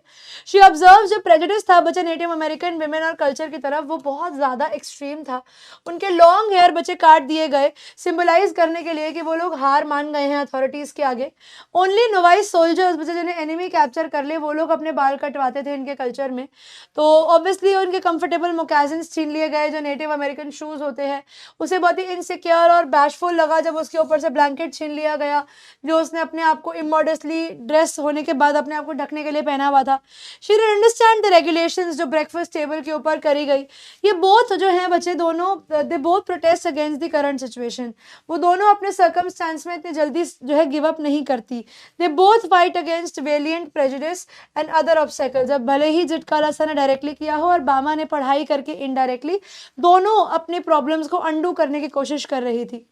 She observed जो prejudice था बच्चे नेटिव अमेरिकन विमेन और कल्चर की तरफ, वो बहुत ज़्यादा एक्सट्रीम था। उनके लॉन्ग हेयर बच्चे काट दिए गए सिंबलाइज करने के लिए कि वो लोग हार मान गए हैं अथॉरिटीज़ के आगे। ओनली नोवाइस सोल्जर्स बच्चे जिन्हें एनिमी कैप्चर कर ले वो लोग अपने बाल कटवाते थे इनके कल्चर टेम्परेचर में। तो ऑब्वियसली उनके कंफर्टेबल मोकाजिन्स छीन लिए गए, जो नेटिव अमेरिकन शूज़ होते हैं। उसे बहुत ही इनसिक्योर और बैशफुल लगा जब उसके ऊपर से ब्लैंकेट छीन लिया गया, जो उसने अपने आप को इमोडेस्टली ड्रेस होने के बाद अपने आप को ढकने के लिए पहना हुआ था। She didn't understand the regulations जो ब्रेकफास्ट टेबल के ऊपर करी गई। ये बोथ जो हैं बच्चे दोनों, they both protest against the current situation. वो दोनों अपने सर्कमस्टांस में इतनी जल्दी जो है गिव अप नहीं करती। They both fight against valiant prejudice and other obstacles. अब भले ही जिट कालासा ने डायरेक्टली किया हो और बामा ने पढ़ाई करके इनडायरेक्टली, दोनों अपने प्रॉब्लम्स को अंडू करने की कोशिश कर रही थी।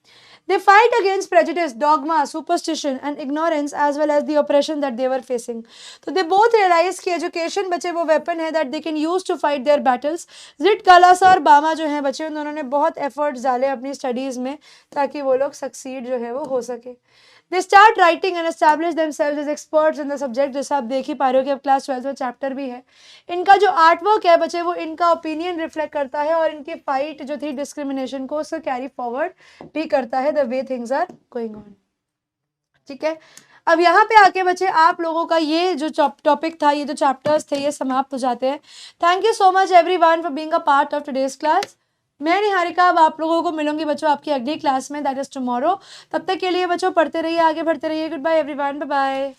They fight against prejudice, dogma, superstition and ignorance as well as the oppression that they were facing. तो they both realize कि education बच्चे वो weapon है that they can use to fight their battles. जिट कालासा और बामा जो हैं बच्चे, उन्होंने बहुत efforts डाले अपनी studies में ताकि वो लोग succeed जो है वो हो सके। They start writing and establish themselves as experts in the subject। जैसा आप देख ही पा रहे हो कि अब क्लास 12 में चैप्टर भी है। इनका जो आर्ट वर्क है बच्चे, वो इनका ओपिनियन रिफ्लेक्ट करता है और इनकी फाइट जो थी डिस्क्रिमिनेशन को, उसको कैरी फॉरवर्ड भी करता है, the way things are going on. ठीक है, अब यहाँ पे आके बच्चे आप लोगों का ये जो टॉपिक था, ये जो चैप्टर्स थे, ये समाप्त हो जाते हैं। Thank you so much everyone for being a part of today's class. मैं निहारिका अब आप लोगों को मिलूंगी बच्चों आपकी अगली क्लास में, दैट इज टुमारो। तब तक के लिए बच्चों पढ़ते रहिए, आगे बढ़ते रहिए। Good bye everyone, bye bye.